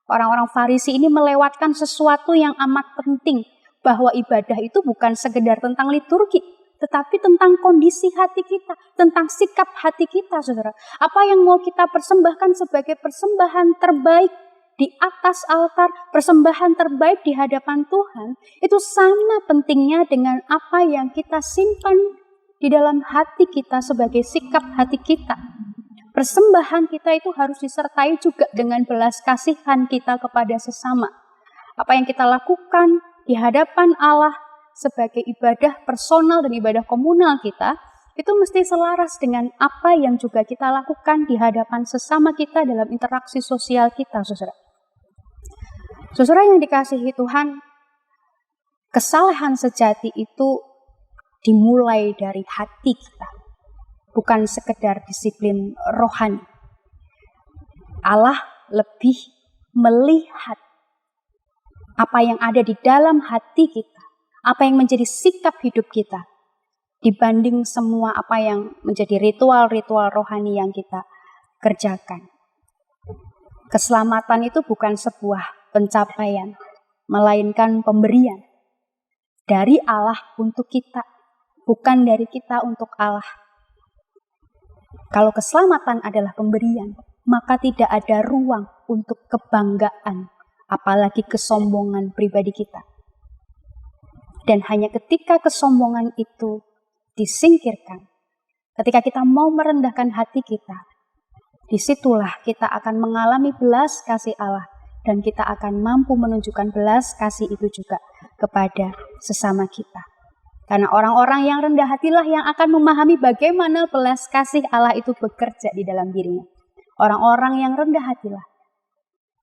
Orang-orang Farisi ini melewatkan sesuatu yang amat penting, bahwa ibadah itu bukan sekedar tentang liturgi, tetapi tentang kondisi hati kita, tentang sikap hati kita, saudara. Apa yang mau kita persembahkan sebagai persembahan terbaik di atas altar, persembahan terbaik di hadapan Tuhan, itu sama pentingnya dengan apa yang kita simpan di dalam hati kita sebagai sikap hati kita. Persembahan kita itu harus disertai juga dengan belas kasihan kita kepada sesama. Apa yang kita lakukan di hadapan Allah sebagai ibadah personal dan ibadah komunal kita, itu mesti selaras dengan apa yang juga kita lakukan di hadapan sesama kita dalam interaksi sosial kita, saudara. Saudara yang dikasihi Tuhan, kesalahan sejati itu dimulai dari hati kita, bukan sekedar disiplin rohani. Allah lebih melihat apa yang ada di dalam hati kita, apa yang menjadi sikap hidup kita, dibanding semua apa yang menjadi ritual-ritual rohani yang kita kerjakan. Keselamatan itu bukan sebuah pencapaian, melainkan pemberian dari Allah untuk kita, bukan dari kita untuk Allah. Kalau keselamatan adalah pemberian, maka tidak ada ruang untuk kebanggaan, apalagi kesombongan pribadi kita. Dan hanya ketika kesombongan itu disingkirkan, ketika kita mau merendahkan hati kita, disitulah kita akan mengalami belas kasih Allah, dan kita akan mampu menunjukkan belas kasih itu juga kepada sesama kita. Karena orang-orang yang rendah hatilah yang akan memahami bagaimana belas kasih Allah itu bekerja di dalam dirinya. Orang-orang yang rendah hatilah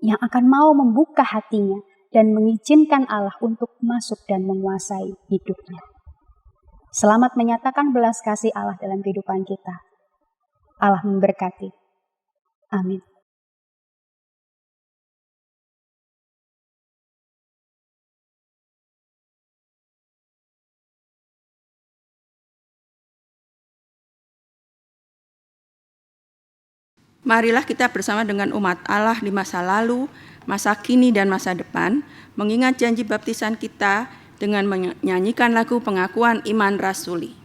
yang akan mau membuka hatinya dan mengizinkan Allah untuk masuk dan menguasai hidupnya. Selamat menyatakan belas kasih Allah dalam kehidupan kita. Allah memberkati. Amin. Marilah kita bersama dengan umat Allah di masa lalu, masa kini, dan masa depan, mengingat janji baptisan kita dengan menyanyikan lagu pengakuan iman rasuli.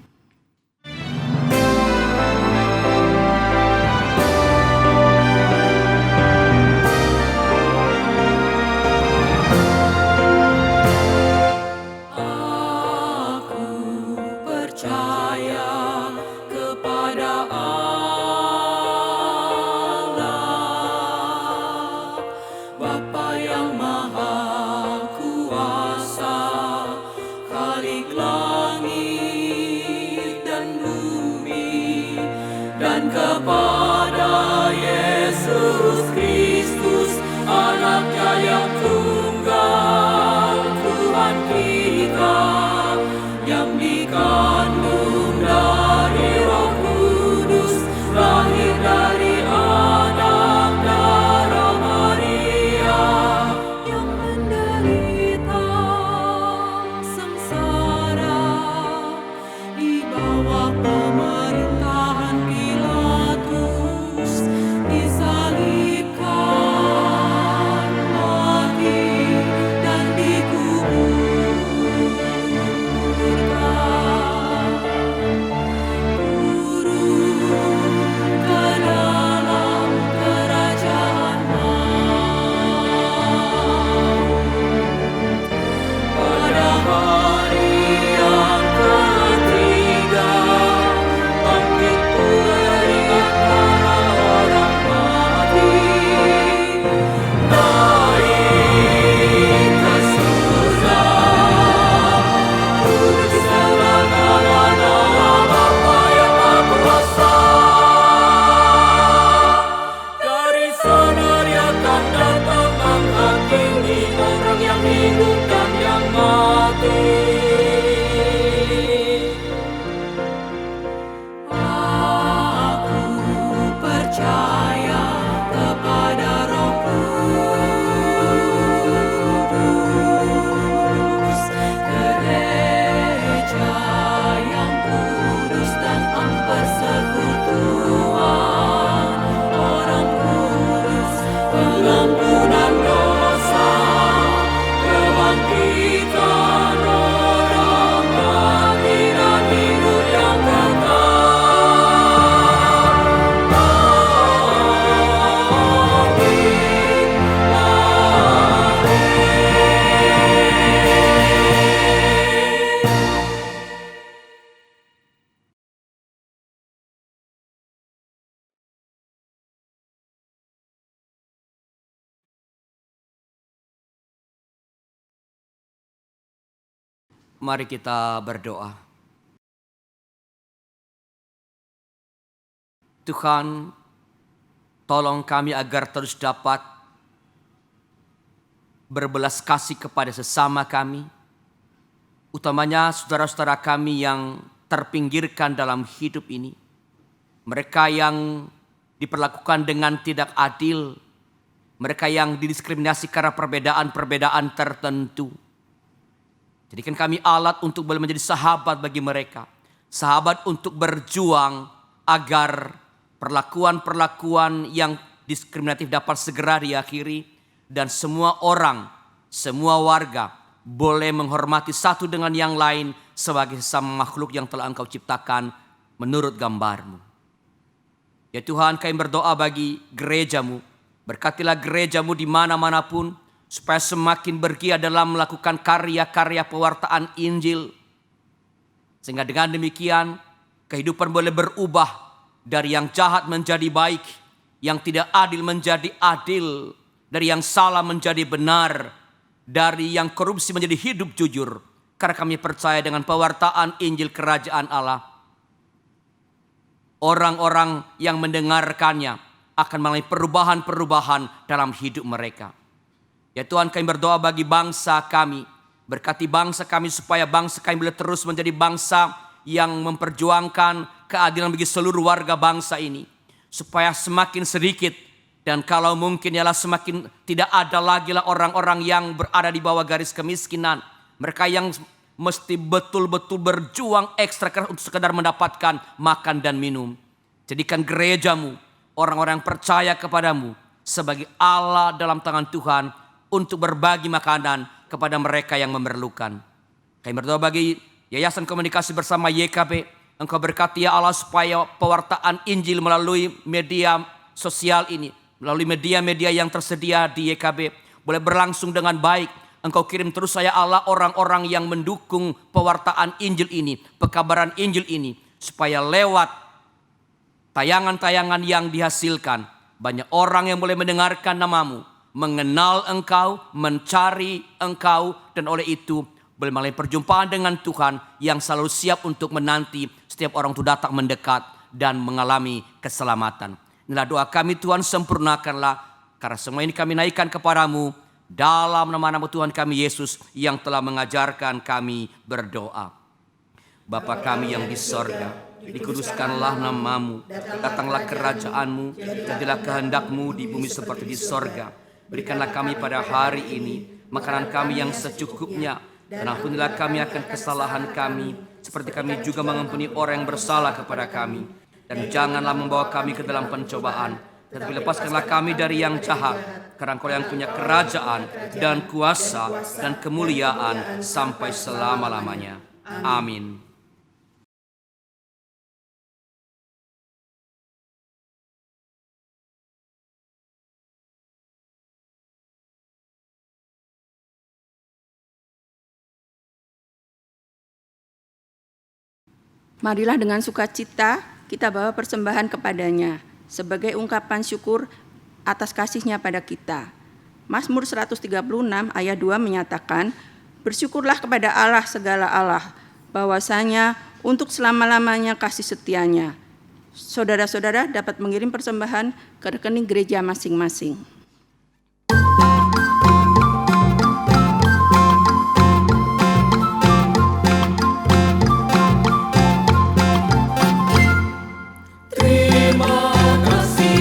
Mari kita berdoa. Tuhan, tolong kami agar terus dapat berbelas kasih kepada sesama kami, utamanya saudara-saudara kami yang terpinggirkan dalam hidup ini. Mereka yang diperlakukan dengan tidak adil, mereka yang didiskriminasi karena perbedaan-perbedaan tertentu. Jadikan kami alat untuk boleh menjadi sahabat bagi mereka. Sahabat untuk berjuang agar perlakuan-perlakuan yang diskriminatif dapat segera diakhiri. Dan semua orang, semua warga boleh menghormati satu dengan yang lain sebagai sesama makhluk yang telah Engkau ciptakan menurut gambar-Mu. Ya Tuhan, kami berdoa bagi gereja-Mu. Berkatilah gereja-Mu di mana-mana pun, supaya semakin bergiat dalam melakukan karya-karya pewartaan Injil. Sehingga dengan demikian kehidupan boleh berubah dari yang jahat menjadi baik, yang tidak adil menjadi adil, dari yang salah menjadi benar, dari yang korupsi menjadi hidup jujur. Karena kami percaya dengan pewartaan Injil Kerajaan Allah, orang-orang yang mendengarkannya akan mengalami perubahan-perubahan dalam hidup mereka. Ya Tuhan, kami berdoa bagi bangsa kami. Berkati bangsa kami supaya bangsa kami boleh terus menjadi bangsa yang memperjuangkan keadilan bagi seluruh warga bangsa ini. Supaya semakin sedikit dan kalau mungkin ialah semakin tidak ada lagi lah orang-orang yang berada di bawah garis kemiskinan. Mereka yang mesti betul-betul berjuang ekstra keras untuk sekadar mendapatkan makan dan minum. Jadikan gereja-Mu, orang-orang yang percaya kepadamu sebagai Allah dalam tangan Tuhan, untuk berbagi makanan kepada mereka yang memerlukan. Kami berdoa bagi Yayasan Komunikasi Bersama YKB. Engkau berkati ya Allah supaya pewartaan Injil melalui media sosial ini, melalui media-media yang tersedia di YKB boleh berlangsung dengan baik. Engkau kirim terus ya Allah orang-orang yang mendukung pewartaan Injil ini, pekabaran Injil ini, supaya lewat tayangan-tayangan yang dihasilkan banyak orang yang boleh mendengarkan nama-Mu, mengenal Engkau, mencari Engkau, dan oleh itu boleh melalui perjumpaan dengan Tuhan yang selalu siap untuk menanti setiap orang itu datang mendekat dan mengalami keselamatan. Inilah doa kami Tuhan, sempurnakanlah, karena semua ini kami naikkan kepadamu dalam nama-nama Tuhan kami Yesus yang telah mengajarkan kami berdoa. Bapa kami yang di sorga, dikuduskanlah nama-Mu, datanglah kerajaan-Mu, jadilah kehendak-Mu di bumi seperti di sorga. Berikanlah kami pada hari ini makanan kami yang secukupnya, dan ampunilah kami akan kesalahan kami, seperti kami juga mengampuni orang yang bersalah kepada kami. Dan janganlah membawa kami ke dalam pencobaan, tetapi lepaskanlah kami dari yang jahat, karena Engkau yang punya kerajaan dan kuasa dan kemuliaan sampai selama-lamanya. Amin. Marilah dengan sukacita kita bawa persembahan kepadanya sebagai ungkapan syukur atas kasih-Nya pada kita. Mazmur 136 ayat 2 menyatakan, bersyukurlah kepada Allah segala Allah, bahwasanya untuk selama-lamanya kasih setia-Nya. Saudara-saudara dapat mengirim persembahan ke rekening gereja masing-masing. Kasih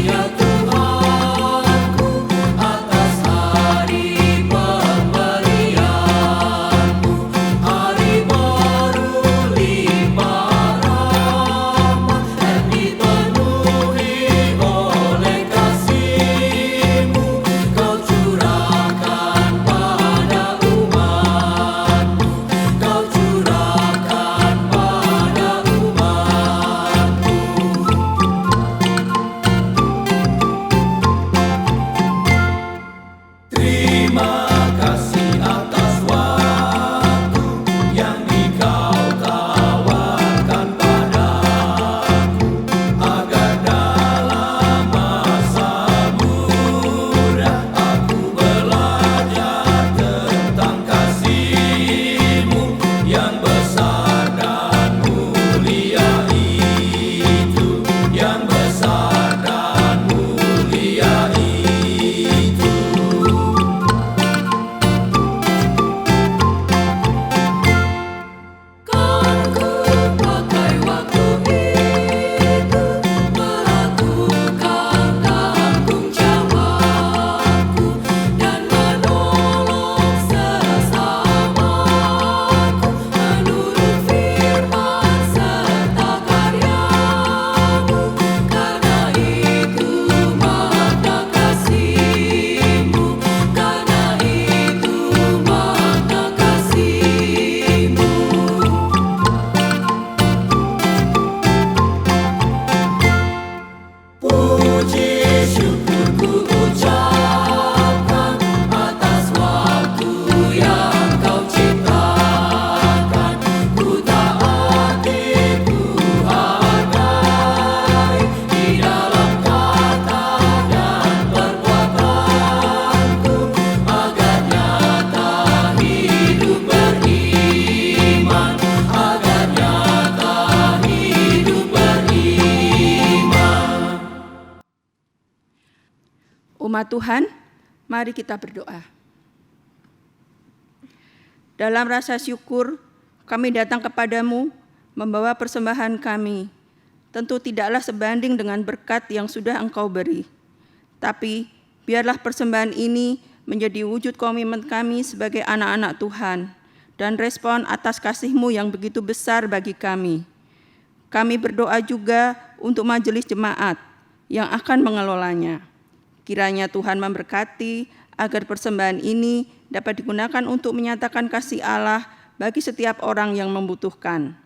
Umat Tuhan, mari kita berdoa. Dalam rasa syukur, kami datang kepadamu membawa persembahan kami. Tentu tidaklah sebanding dengan berkat yang sudah Engkau beri. Tapi biarlah persembahan ini menjadi wujud komitmen kami sebagai anak-anak Tuhan dan respon atas kasih-Mu yang begitu besar bagi kami. Kami berdoa juga untuk majelis jemaat yang akan mengelolanya. Kiranya Tuhan memberkati agar persembahan ini dapat digunakan untuk menyatakan kasih Allah bagi setiap orang yang membutuhkan.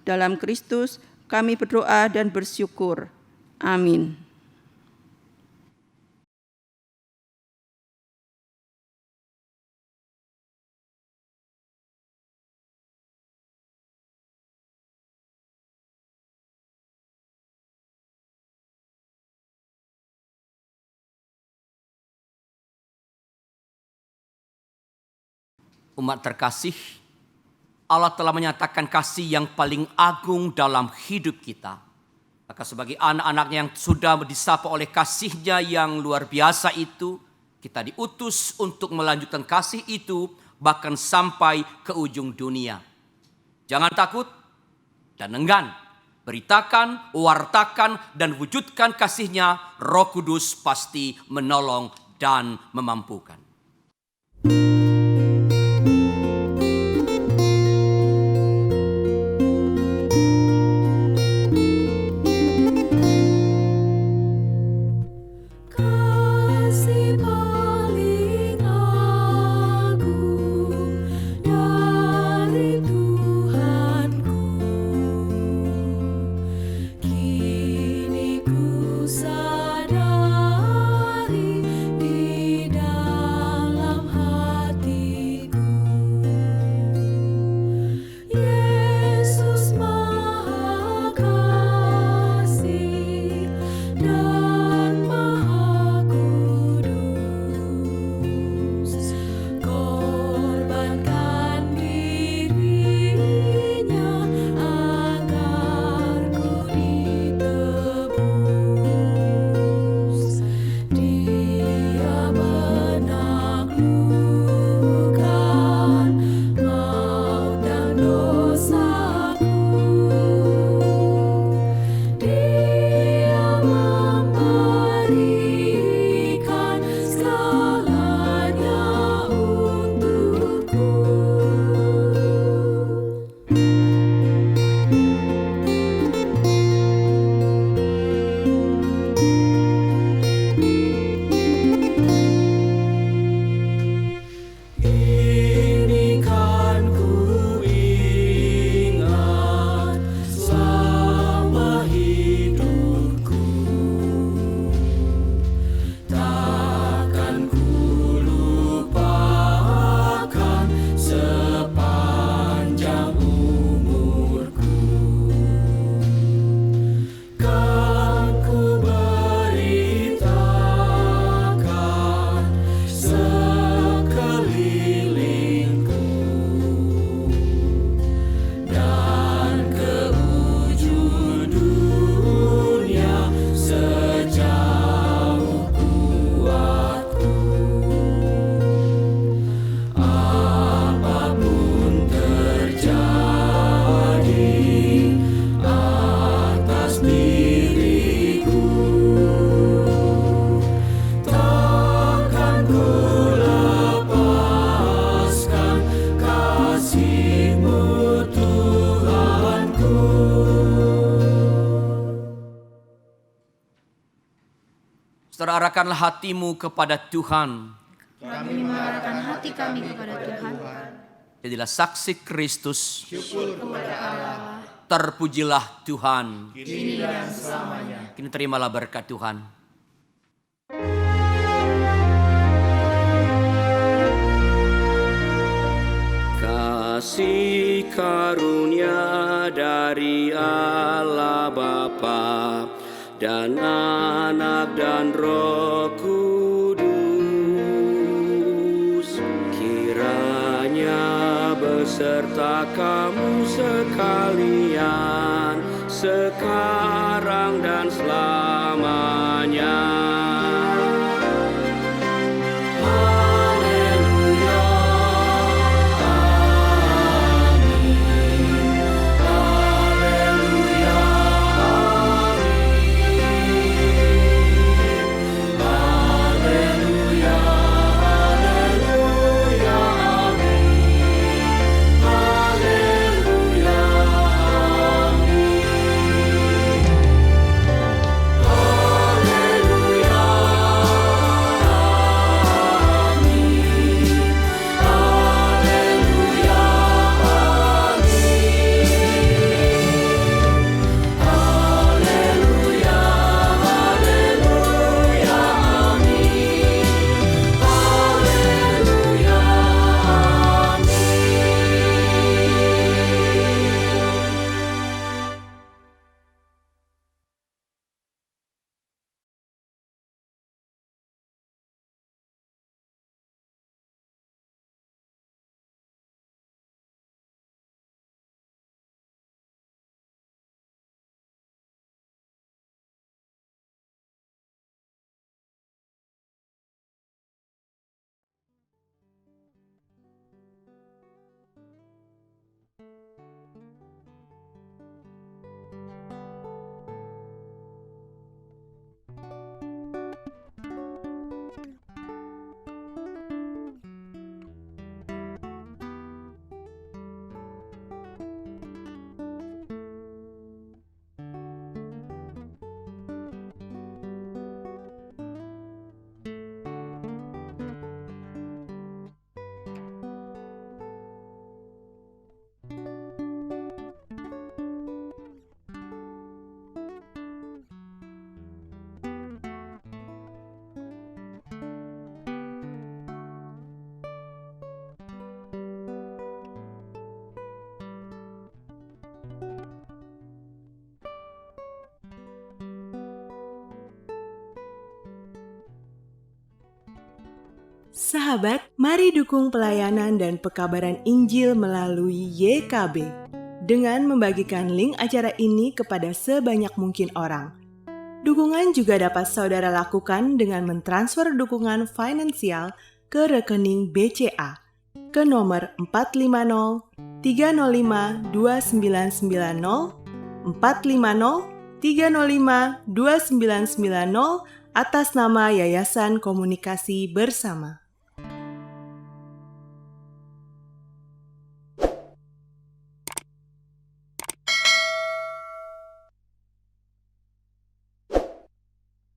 Dalam Kristus kami berdoa dan bersyukur. Amin. Umat terkasih, Allah telah menyatakan kasih yang paling agung dalam hidup kita. Maka sebagai anak-anaknya yang sudah disapa oleh kasih-Nya yang luar biasa itu, kita diutus untuk melanjutkan kasih itu bahkan sampai ke ujung dunia. Jangan takut dan enggan. Beritakan, wartakan, dan wujudkan kasih-Nya. Roh Kudus pasti menolong dan memampukan. Kasih paling agung dari Tuhanku, kini ku sadari di dalam hatiku. Yesus Maha Kasih dan Maha Kudus, korbankan dirinya agar ku ditebus. Dia menaklukkan maut dan dosaku. Dia memberikan segalanya untukku. Ini kan ku ingat selama hidupku, takkan ku lupakan sepanjang umurku. Kan ku beritakan sekelilingku dan ke ujung dunia sejauh kuatku. Apapun terjadi atas diriku, takkan ku lepaskan kasih-Mu Tuhanku. Saudara, arahkanlah hatimu kepada Tuhan. Kami mengarahkan hati kami kepada Tuhan. Jadilah saksi Kristus. Terpujilah Tuhan. Kini dan selamanya. Kini terimalah berkat Tuhan. Kasih karunia dari Allah Bapa dan Anak dan Roh Kudus, kiranya beserta kamu sekalian sekarang dan selamanya. Sahabat, mari dukung pelayanan dan pekabaran Injil melalui YKB dengan membagikan link acara ini kepada sebanyak mungkin orang. Dukungan juga dapat saudara lakukan dengan mentransfer dukungan finansial ke rekening BCA ke nomor 450 305 2990 450 305 2990 atas nama Yayasan Komunikasi Bersama.